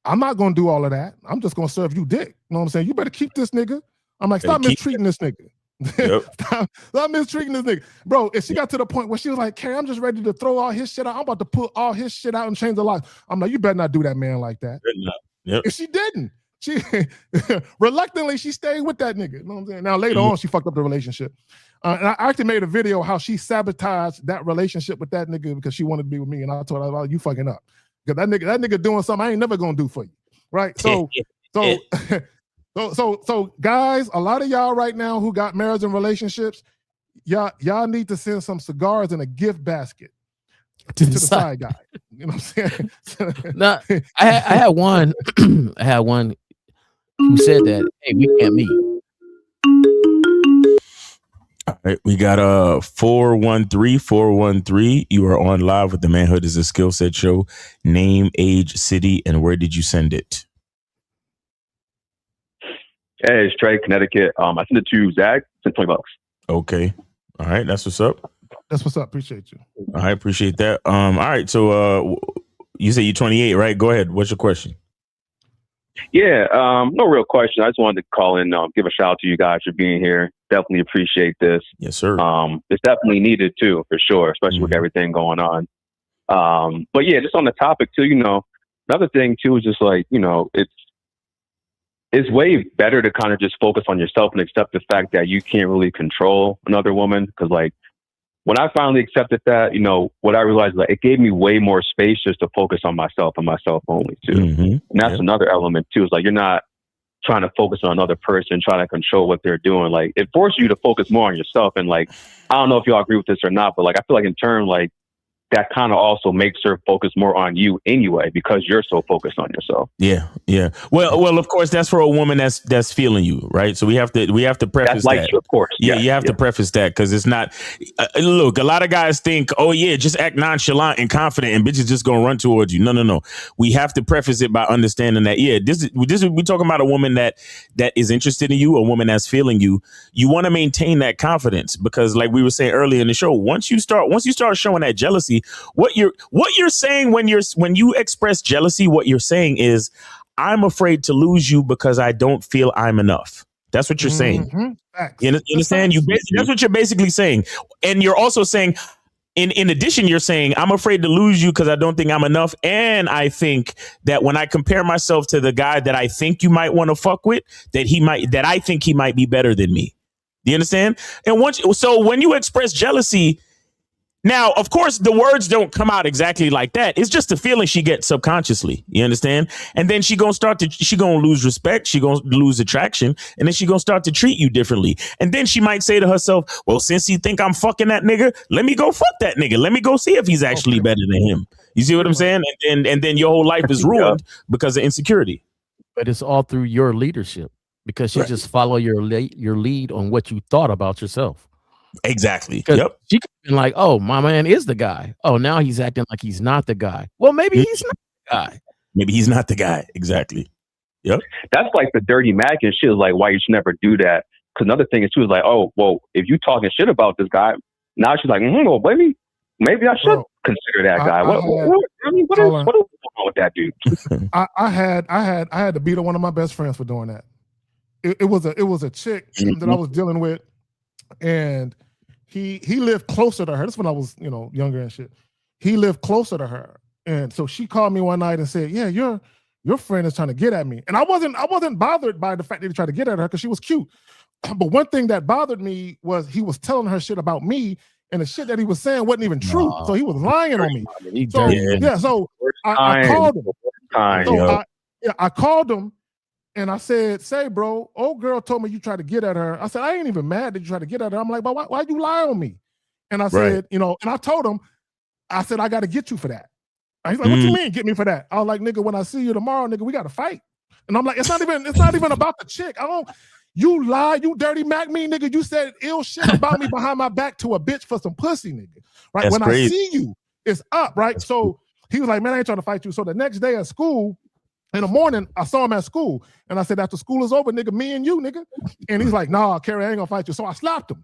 I'm not gonna do all of that. I'm just gonna serve you dick. You know what I'm saying? You better keep this nigga. I'm like, stop mistreating this nigga. Yep. stop mistreating this nigga. Bro, if she got to the point where she was like, Carrie, I'm just ready to throw all his shit out. I'm about to put all his shit out and change the life. I'm like, you better not do that man like that. Yep. If she didn't, she reluctantly, she stayed with that nigga. You know what I'm saying? Now, later on, she fucked up the relationship. And I actually made a video how she sabotaged that relationship with that nigga because she wanted to be with me. And I told her, you fucking up. Because that nigga doing something I ain't never gonna do for you. Right? So guys, a lot of y'all right now who got marriage and relationships, y'all need to send some cigars in a gift basket to the side guy. You know what I'm saying? No, I had one I had one who said that, hey, we can't meet. All right, we got 413. You are on live with the Manhood is a Skill Set show. Name, age, city, and where did you send it? Hey, it's Trey, Connecticut. I sent it to Zach. Sent $20. Okay. All right, that's what's up. That's what's up. Appreciate you. I appreciate that. All right, so you say you're 28, right? Go ahead. What's your question? Yeah, no real question. I just wanted to call in, give a shout out to you guys for being here. Definitely appreciate this. Yes, sir. It's definitely needed too, for sure, especially with everything going on. But yeah, just on the topic too, another thing too is just like, it's way better to kind of just focus on yourself and accept the fact that you can't really control another woman. Because like when I finally accepted that, what I realized is that it gave me way more space just to focus on myself and myself only too. And that's another element too. Is like you're not trying to focus on another person, trying to control what they're doing. Like it forces you to focus more on yourself. And like I don't know if y'all agree with this or not, but like I feel like in turn, like that kind of also makes her focus more on you anyway, because you're so focused on yourself. Yeah. Well, of course, that's for a woman that's feeling you, right? So we have to preface that's like that. You, of course. Yeah, you have to preface that because it's not. Look, a lot of guys think, oh yeah, just act nonchalant and confident, and bitches just gonna run towards you. No. We have to preface it by understanding that this is we talking about a woman that is interested in you, a woman that's feeling you. You want to maintain that confidence because, like we were saying earlier in the show, once you start showing that jealousy. What you're saying when you express jealousy, what you're saying is, I'm afraid to lose you because I don't feel I'm enough. That's what you're saying. You understand? That's what you're basically saying. And you're also saying, in addition, you're saying, I'm afraid to lose you because I don't think I'm enough. And I think that when I compare myself to the guy that I think you might want to fuck with, that I think he might be better than me. Do you understand? And when you express jealousy, now, of course, the words don't come out exactly like that. It's just a feeling she gets subconsciously. You understand? And then she gonna lose respect. She gonna lose attraction. And then she gonna start to treat you differently. And then she might say to herself, well, since he think I'm fucking that nigga, let me go fuck that nigga. Let me go see if he's actually better than him. You see what I'm saying? And then your whole life is ruined because of insecurity. But it's all through your leadership because you just follow your lead on what you thought about yourself. Exactly. Yep. She could have been like, oh, my man is the guy. Oh, now he's acting like he's not the guy. Well, maybe he's not the guy. Maybe he's not the guy. Exactly. Yep. That's like the dirty Mac and shit is like why you should never do that. Because another thing is too is like, oh, well, if you talking shit about this guy, now she's like, well, maybe I should consider that guy. What is wrong with that dude? I had to beat up one of my best friends for doing that. It was a chick that I was dealing with, and he lived closer to her. This is when I was, younger and shit. He lived closer to her. And so she called me one night and said, yeah, your friend is trying to get at me. And I wasn't bothered by the fact that he tried to get at her because she was cute. But one thing that bothered me was he was telling her shit about me, and the shit that he was saying wasn't even true. So he was lying on me. So I called him. I called him. And I said, say, bro, old girl told me you tried to get at her. I said, I ain't even mad that you tried to get at her. I'm like, but why'd you lie on me? And I said, and I told him, I said, I got to get you for that. He's like, what you mean, get me for that? I was like, nigga, when I see you tomorrow, nigga, we got to fight. And I'm like, it's not even about the chick. You lie, you dirty Mac me, nigga. You said ill shit about me behind my back to a bitch for some pussy, nigga. Right? That's when crazy. I see you, it's up, right? So he was like, man, I ain't trying to fight you. So the next day at school, in the morning, I saw him at school. And I said, after school is over, nigga, me and you, nigga. And he's like, nah, Kerry, I ain't gonna fight you. So I slapped him.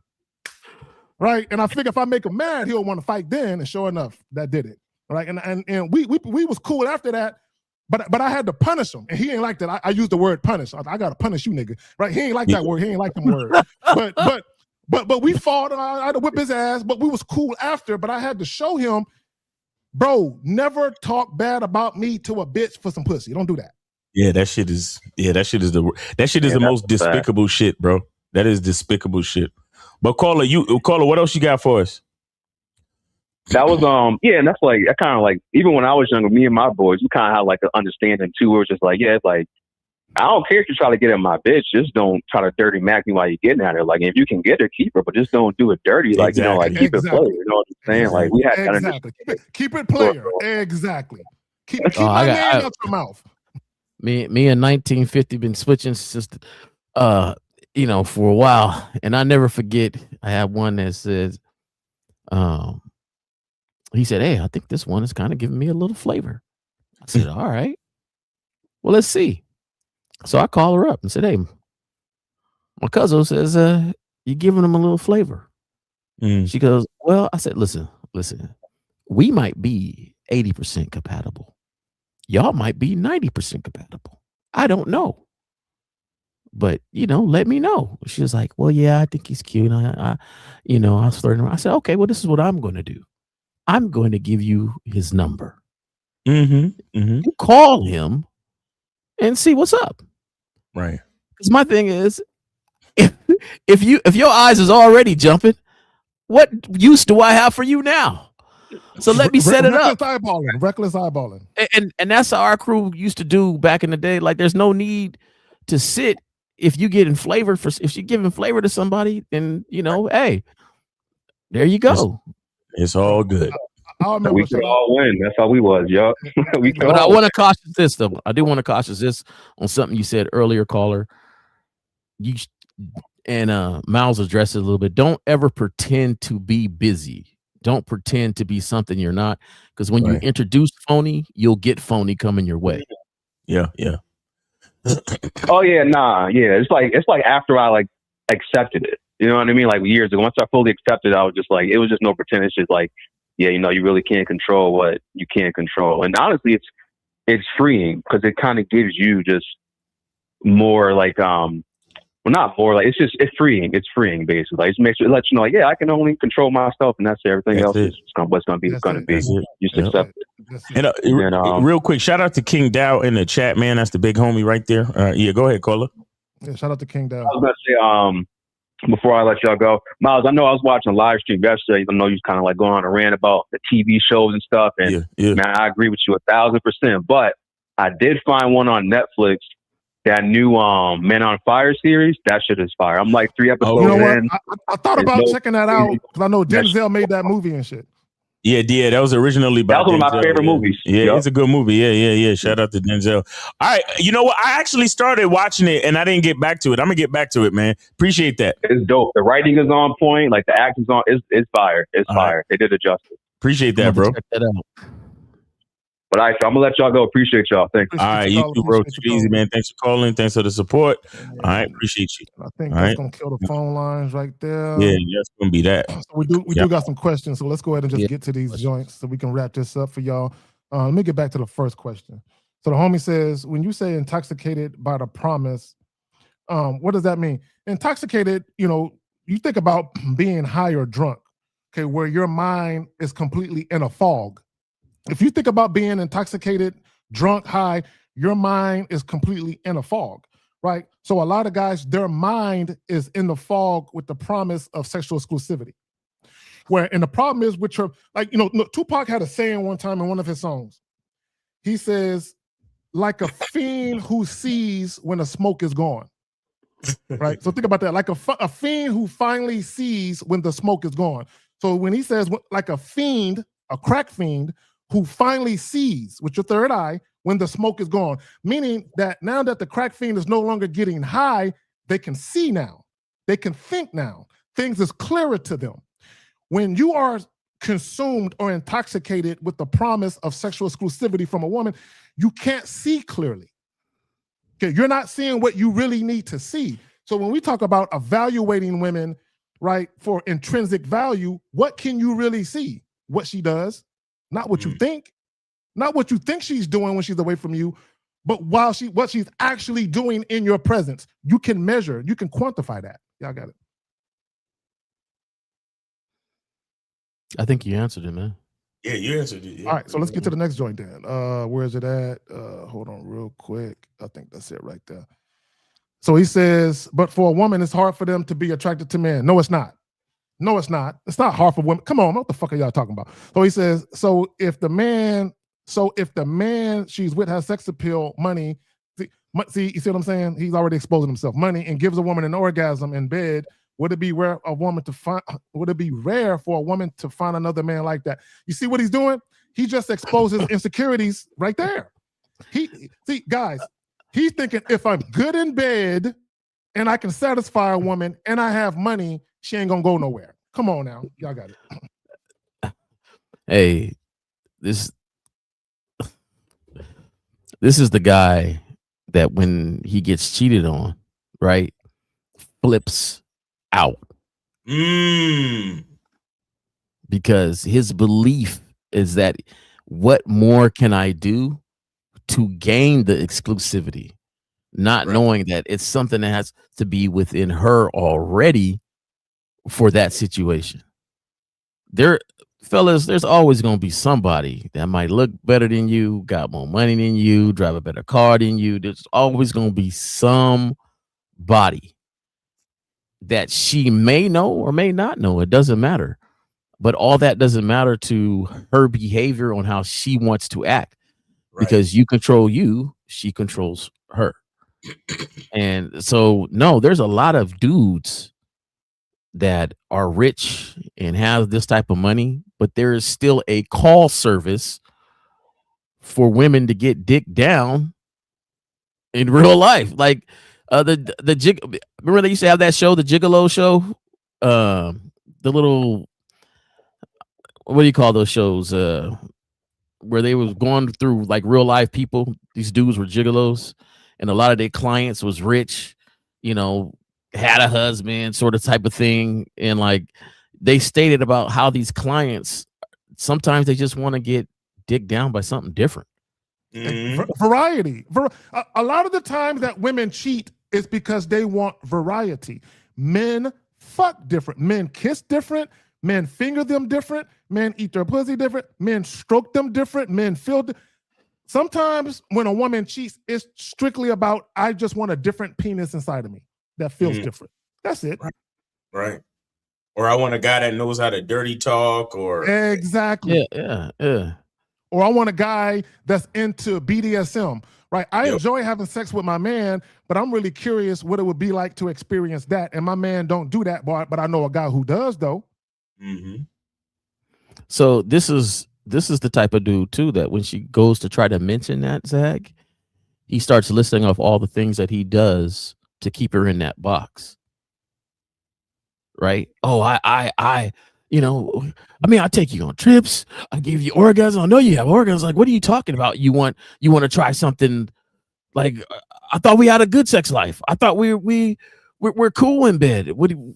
Right? And I figure if I make him mad, he'll want to fight then. And sure enough, that did it. Right? And we was cool after that. But I had to punish him, and he ain't like that. I used the word punish. I gotta punish you, nigga. Right? He ain't like that word. He ain't like them words. But we fought, and I had to whip his ass. But we was cool after. But I had to show him, bro, never talk bad about me to a bitch for some pussy. Don't do that. Yeah, that shit is the most despicable shit, bro. That is despicable shit. But Caller, what else you got for us? That was and that's like I kind of like even when I was younger, me and my boys, we kind of had like an understanding too. Where it's just like, yeah, it's like I don't care if you try to get at my bitch, just don't try to dirty Mac me while you're getting at her. Like if you can get her, keep her, but just don't do it dirty. Like you know, like keep it player. You know what I'm saying? Like we had kind of keep it player. Exactly. Keep my name out your mouth. Me in 1950 been switching since for a while, and I never forget. I have one that says, he said, hey, I think this one is kind of giving me a little flavor. I said, all right. Well, let's see. So I call her up and said, hey, my cousin says, you're giving him a little flavor. She goes, well, I said, listen, we might be 80% compatible. Y'all might be 90% compatible. I don't know. But, let me know. She was like, well, yeah, I think he's cute. I was flirting around. I said, okay, well, this is what I'm going to do. I'm going to give you his number. You call him and see what's up. Right. Because my thing is, if your eyes is already jumping, what use do I have for you now? So let me set it up. Reckless eyeballing. And that's how our crew used to do back in the day. Like there's no need to sit if you're giving flavor to somebody, then hey, there you go. It's all good. We could all win. That's how we was, yo. But I want to caution this, though. I do want to caution this on something you said earlier, Caller. Miles addressed it a little bit. Don't ever pretend to be busy. Don't pretend to be something you're not. Because when you introduce phony, you'll get phony coming your way. Yeah. Oh yeah, nah, yeah. It's like after I like accepted it. You know what I mean? Like years ago, once I fully accepted, I was just like, it was just no pretend. It's just like, yeah, you really can't control what you can't control. And honestly, it's freeing because it kind of gives you just more like, not more like, it's freeing. It's freeing basically. Like, it lets you know, like, yeah, I can only control myself, and that's everything else is what's going to be. You just accept it. And real quick, shout out to King Dow in the chat, man. That's the big homie right there. Yeah, go ahead, Caller. Yeah, shout out to King Dow. I was going to say, before I let y'all go, Miles, I know I was watching a live stream yesterday. I know you was kind of like going on a rant about the TV shows and stuff. And man, I agree with you 1,000%. But I did find one on Netflix, that new Men on Fire series. That shit is fire. I'm like 3 episodes in. I thought about checking that out because I know Denzel made that movie and shit. Yeah, that was originally by That was one of my favorite movies. Yeah, it's a good movie. Yeah. Shout out to Denzel. All right, you know what? I actually started watching it and I didn't get back to it. I'm gonna get back to it, man. Appreciate that. It's dope. The writing is on point. Like the acting's on. It's fire. It's fire. Right. They did it justice. Appreciate that, bro. Check that out. But all right, so I'm gonna let y'all go. Appreciate y'all. Thanks. All right, you too, bro. Easy, man. Thanks for calling. Thanks for the support. All right, appreciate you. I think that's gonna kill the phone lines right there. Yeah, that's gonna be that. So we do got some questions. So let's go ahead and just get to these joints so we can wrap this up for y'all. Let me get back to the first question. So the homie says, when you say intoxicated by the promise, what does that mean? Intoxicated, you think about being high or drunk, okay, where your mind is completely in a fog. If you think about being intoxicated, drunk, high, your mind is completely in a fog, right? So a lot of guys, their mind is in the fog with the promise of sexual exclusivity. And the problem is with your, Tupac had a saying one time in one of his songs. He says, like a fiend who sees when the smoke is gone, right? So think about that, like a fiend who finally sees when the smoke is gone. So when he says like a fiend, a crack fiend, who finally sees with your third eye when the smoke is gone, meaning that now that the crack fiend is no longer getting high, they can see now. They can think now. Things is clearer to them. When you are consumed or intoxicated with the promise of sexual exclusivity from a woman, you can't see clearly. Okay, you're not seeing what you really need to see. So when we talk about evaluating women, right, for intrinsic value, what can you really see? What she does, not what you think, not what you think she's doing when she's away from you, but what she's actually doing in your presence. You can measure, you can quantify that. Y'all got it. I think you answered it, man. Yeah, you answered it. Yeah. All right, so let's get to the next joint then. Where is it at? Hold on real quick. I think that's it right there. So he says, but for a woman, it's hard for them to be attracted to men. No, it's not. No, it's not. It's not hard for women. Come on, what the fuck are y'all talking about? So he says, so if the man she's with has sex appeal, money, see, you see what I'm saying? He's already exposing himself. Money, and gives a woman an orgasm in bed. Would it be rare for a woman to find another man like that? You see what he's doing? He just exposes insecurities right there. Guys, he's thinking if I'm good in bed and I can satisfy a woman and I have money, she ain't gonna go nowhere. Come on now, y'all got it. Hey, this is the guy that when he gets cheated on, right, flips out. Because his belief is that what more can I do to gain the exclusivity, not knowing that it's something that has to be within her already for that situation. Fellas, there's always going to be somebody that might look better than you, got more money than you, drive a better car than you. There's always going to be somebody that she may know or may not know. It doesn't matter. But all that doesn't matter to her behavior on how she wants to act. Because you control you, she controls her. And so, no, there's a lot of dudes that are rich and have this type of money, but there is still a call service for women to get dick down in real life. Like remember they used to have that show, the Gigolo show? The little, what do you call those shows? Where they was going through like real life people. These dudes were gigolos, and a lot of their clients was rich, had a husband, sort of type of thing. And like they stated about how these clients, sometimes they just want to get dick down by something different. Variety. A lot of the times that women cheat is because they want variety. Men fuck different. Men kiss different. Men finger them different. Men eat their pussy different. Men stroke them different. Men feel. Sometimes when a woman cheats, it's strictly about, I just want a different penis inside of me that feels different. That's it. Right. Or I want a guy that knows how to dirty talk or. Exactly. Yeah. Or I want a guy that's into BDSM, right? I enjoy having sex with my man, but I'm really curious what it would be like to experience that. And my man don't do that, but I know a guy who does, though. So this is the type of dude too that when she goes to try to mention that, Zach, he starts listing off all the things that he does to keep her in that box. Right? Oh, I take you on trips. I give you orgasms. I know you have orgasms. Like, what are you talking about? You want to try something? Like, I thought we had a good sex life. I thought we're cool in bed. What do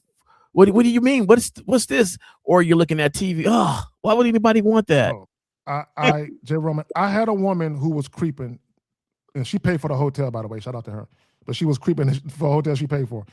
you mean? What's this? Or you're looking at TV. Oh, why would anybody want that? Jay Roman, I had a woman who was creeping, and she paid for the hotel, by the way. Shout out to her. But she was creeping for a hotel she paid for.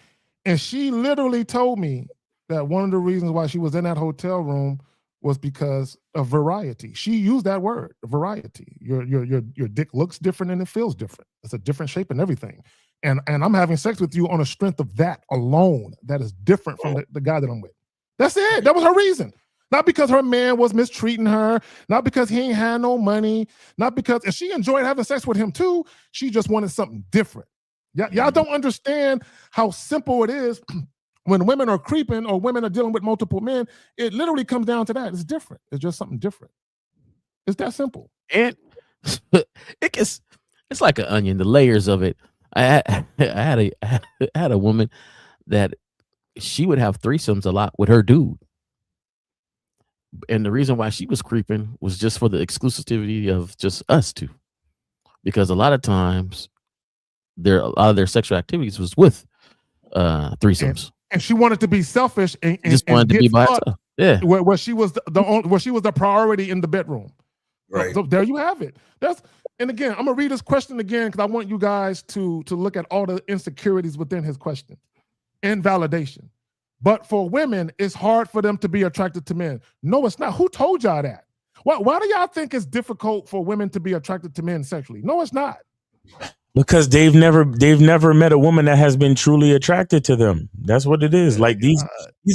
And she literally told me that one of the reasons why she was in that hotel room was because of variety. She used that word, variety. Your dick looks different and it feels different. It's a different shape and everything. And I'm having sex with you on the strength of that alone. That is different from the guy that I'm with. That's it. That was her reason. Not because her man was mistreating her, not because he ain't had no money, not because, and she enjoyed having sex with him too. She just wanted something different. Y'all don't understand how simple it is when women are creeping or women are dealing with multiple men. It literally comes down to that. It's different. It's just something different. It's that simple. And it's like an onion, the layers of it. I had a woman that she would have threesomes a lot with her dude. And the reason why she was creeping was just for the exclusivity of just us two. Because a lot of times a lot of their sexual activities was with threesomes. And she wanted to be selfish and just wanted to be by herself. Yeah. Where she was where she was the priority in the bedroom. Right. So there you have it. And again, I'm gonna read this question again because I want you guys to look at all the insecurities within his question and validation. But for women, it's hard for them to be attracted to men. No, it's not. Who told y'all that? Why do y'all think it's difficult for women to be attracted to men sexually? No, it's not. Because they've never met a woman that has been truly attracted to them. That's what it is. Like these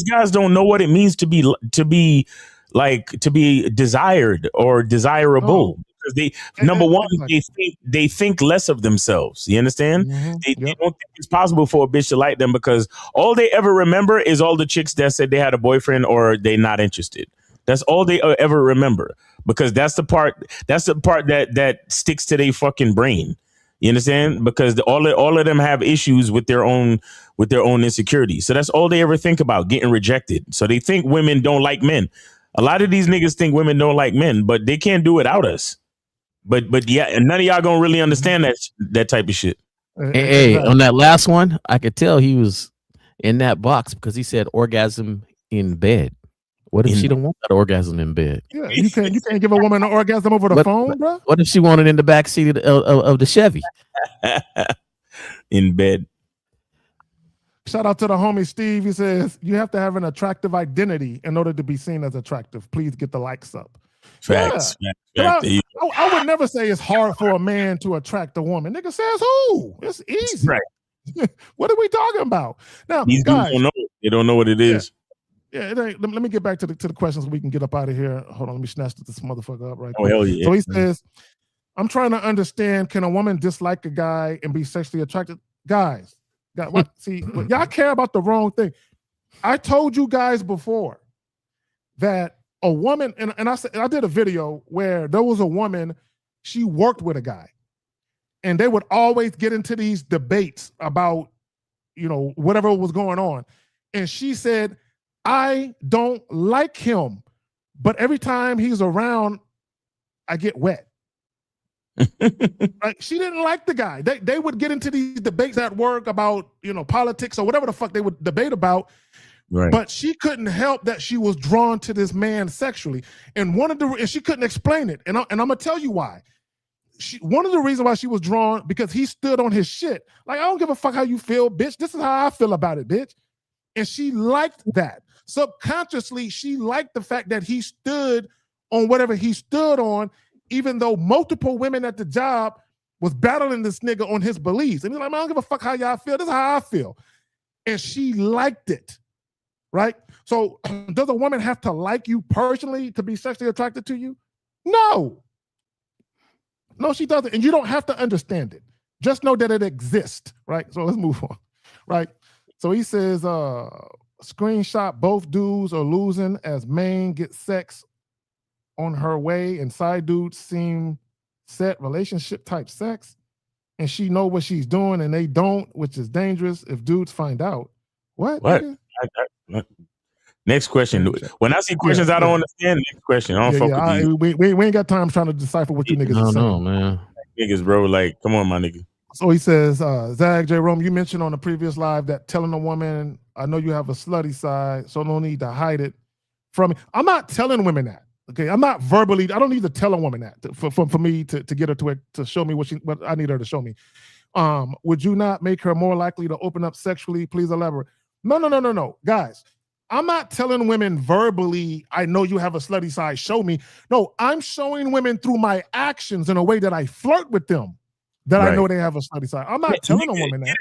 guys don't know what it means to be desired or desirable. Oh. Because they think less of themselves. You understand? Mm-hmm. They don't think it's possible for a bitch to like them because all they ever remember is all the chicks that said they had a boyfriend or they not interested. That's all they ever remember because that's the part that sticks to their fucking brain. You understand? Because all of them have issues with their own insecurities. So that's all they ever think about, getting rejected. So they think women don't like men. A lot of these niggas think women don't like men, but they can't do without us. But yeah, and none of y'all gonna really understand that type of shit. Hey, on that last one, I could tell he was in that box because he said orgasm in bed. What if she don't want that orgasm in bed? Yeah, you can't give a woman an orgasm over the phone, bro. What if she wanted in the back seat of the Chevy? In bed. Shout out to the homie Steve. He says you have to have an attractive identity in order to be seen as attractive. Please get the likes up. Facts. Yeah. I would never say it's hard for a man to attract a woman. Nigga says who? It's easy. Right. What are we talking about? Now, these guys, don't know. They don't know what it is. Yeah, let me get back to the questions so we can get up out of here. Hold on, let me snatch this motherfucker up right quick. Hell yeah. So he says, I'm trying to understand, can a woman dislike a guy and be sexually attracted? Guys, what? See, y'all care about the wrong thing. I told you guys before that a woman, and I did a video where there was a woman, she worked with a guy, and they would always get into these debates about, whatever was going on. And she said, I don't like him, but every time he's around, I get wet. Right? She didn't like the guy. They would get into these debates at work about, politics or whatever the fuck they would debate about. Right. But she couldn't help that she was drawn to this man sexually. And she couldn't explain it. And I'm gonna tell you why. One of the reasons why she was drawn, because he stood on his shit. Like, I don't give a fuck how you feel, bitch. This is how I feel about it, bitch. And she liked that. Subconsciously, she liked the fact that he stood on whatever he stood on, even though multiple women at the job was battling this nigga on his beliefs. And he's like, man, I don't give a fuck how y'all feel. This is how I feel. And she liked it, right? So does a woman have to like you personally to be sexually attracted to you? No. No, she doesn't. And you don't have to understand it. Just know that it exists, right? So let's move on, right? So he says, screenshot, both dudes are losing as main gets sex on her way and side dudes seem set relationship type sex and she know what she's doing and they don't, which is dangerous if dudes find out. What? Next question. When I see questions I don't understand, next question. I don't fuck with we ain't got time trying to decipher what you niggas are saying. No, man. Niggas, bro, like, come on, my nigga. So he says, Zag J. Rome, you mentioned on the previous live that telling a woman, I know you have a slutty side, so no need to hide it from me. I'm not telling women that. Okay, I'm not verbally. I don't need to tell a woman that for me to get her to show me what I need her to show me. Would you not make her more likely to open up sexually? Please elaborate. No, guys. I'm not telling women verbally, I know you have a slutty side, show me. No, I'm showing women through my actions in a way that I flirt with them that I know they have a slutty side. I'm not telling a woman that.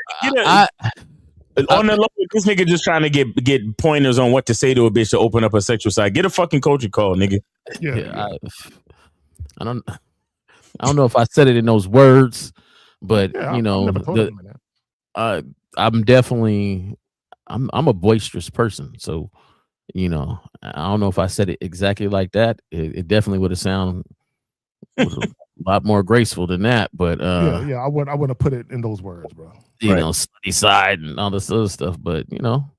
On the low, this nigga just trying to get pointers on what to say to a bitch to open up her sexual side. Get a fucking coaching call, nigga. Yeah. I don't know if I said it in those words, but I'm definitely I'm a boisterous person, so I don't know if I said it exactly like that. It definitely would have sounded a lot more graceful than that, but yeah, I wouldn't have put it in those words, bro. You know, slutty side and all this other stuff, but you know,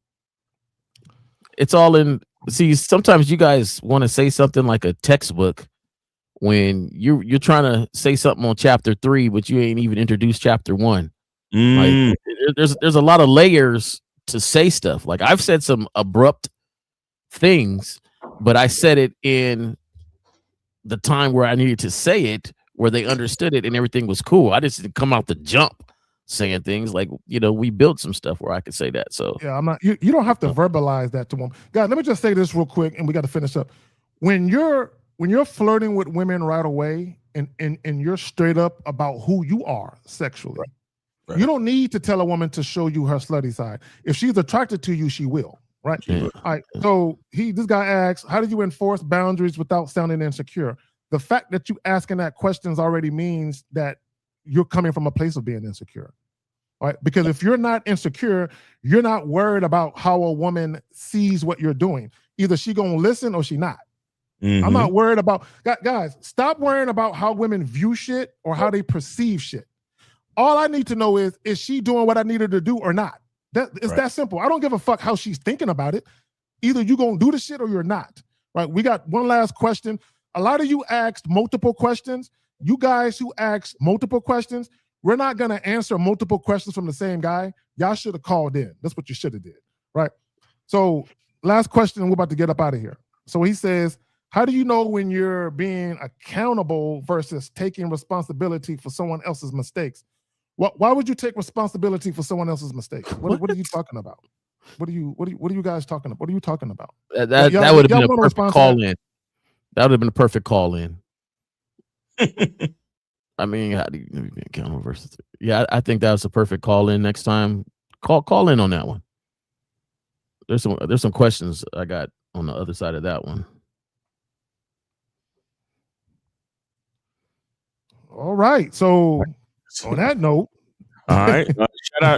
it's all in. See, sometimes you guys want to say something like a textbook when you're trying to say something on chapter 3, but you ain't even introduced chapter 1. Like there's a lot of layers to say stuff. Like I've said some abrupt things, but I said it in the time where I needed to say it, where they understood it and everything was cool. I just didn't come out the jump saying things like, you know, we built some stuff where I could say that. So yeah, I'm not. You don't have to verbalize that to them, guys. Let me just say this real quick, and we got to finish up. When you're flirting with women right away, and you're straight up about who you are sexually, you don't need to tell a woman to show you her slutty side. If she's attracted to you, she will. Right. Yeah. All right. So this guy asks, how do you enforce boundaries without sounding insecure? The fact that you asking that questions already means that you're coming from a place of being insecure. Right? Because if you're not insecure, you're not worried about how a woman sees what you're doing. Either she gonna listen or she not. I'm not worried about guys. Stop worrying about how women view shit or how they perceive shit. All I need to know is she doing what I need her to do or not? It's that simple. I don't give a fuck how she's thinking about it. Either you gonna do the shit or you're not. Right? We got one last question. A lot of you asked multiple questions. You guys who asked multiple questions, we're not gonna answer multiple questions from the same guy. Y'all should have called in. That's what you should have did. Right? So last question, we're about to get up out of here. So he says, how do you know when you're being accountable versus taking responsibility for someone else's mistakes? Why would you take responsibility for someone else's mistakes? What are you talking about? What are you guys talking about? What are you talking about? That would have been a perfect call in. That would have been a perfect call in. I mean, how do you be accountable versus? Yeah, I think that was a perfect call in. Next time, call in on that one. There's some questions I got on the other side of that one. All right. So on that note, all right.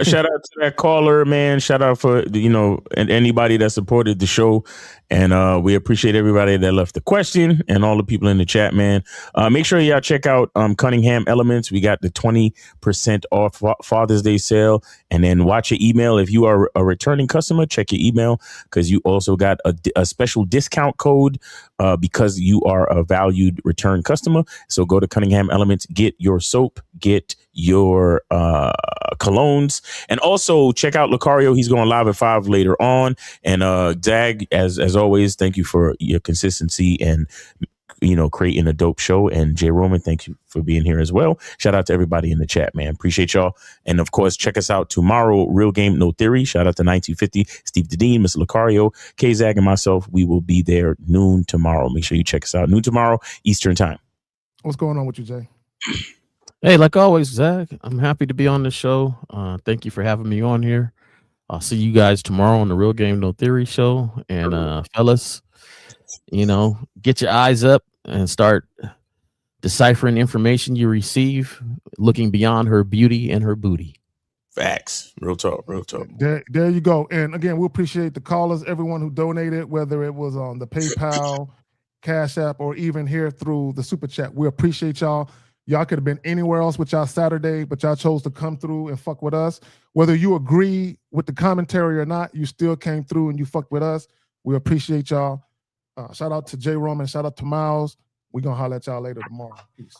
Shout out to that caller, man. Shout out for and anybody that supported the show, and we appreciate everybody that left the question and all the people in the chat, man. Make sure y'all check out Cunningham Elements. We got the 20% off Father's Day sale, and then watch your email. If you are a returning customer, check your email because you also got a special discount code because you are a valued return customer. So go to Cunningham Elements, get your soap, get your colognes, and also check out Lucario. He's going live at 5 later on. And Zag, as always, thank you for your consistency and creating a dope show. And Jay Roman, thank you for being here as well. Shout out to everybody in the chat, man. Appreciate y'all. And of course, check us out tomorrow. Real Game, No Theory. Shout out to 1950, Steve Dedeen, Mr. Lucario, K-Zag, and myself. We will be there noon tomorrow. Make sure you check us out noon tomorrow, Eastern time. What's going on with you, Jay? Hey, like always, Zach, I'm happy to be on the show. Thank you for having me on here. I'll see you guys tomorrow on the Real Game No Theory show. And fellas, get your eyes up and start deciphering information you receive, looking beyond her beauty and her booty. Facts. Real talk. There you go. And again, we appreciate the callers, everyone who donated, whether it was on the PayPal, Cash App, or even here through the Super Chat. We appreciate y'all. Y'all could have been anywhere else with y'all Saturday, but y'all chose to come through and fuck with us. Whether you agree with the commentary or not, you still came through and you fucked with us. We appreciate y'all. Shout out to Jay Roman. Shout out to Miles. We're going to holler at y'all later tomorrow. Peace.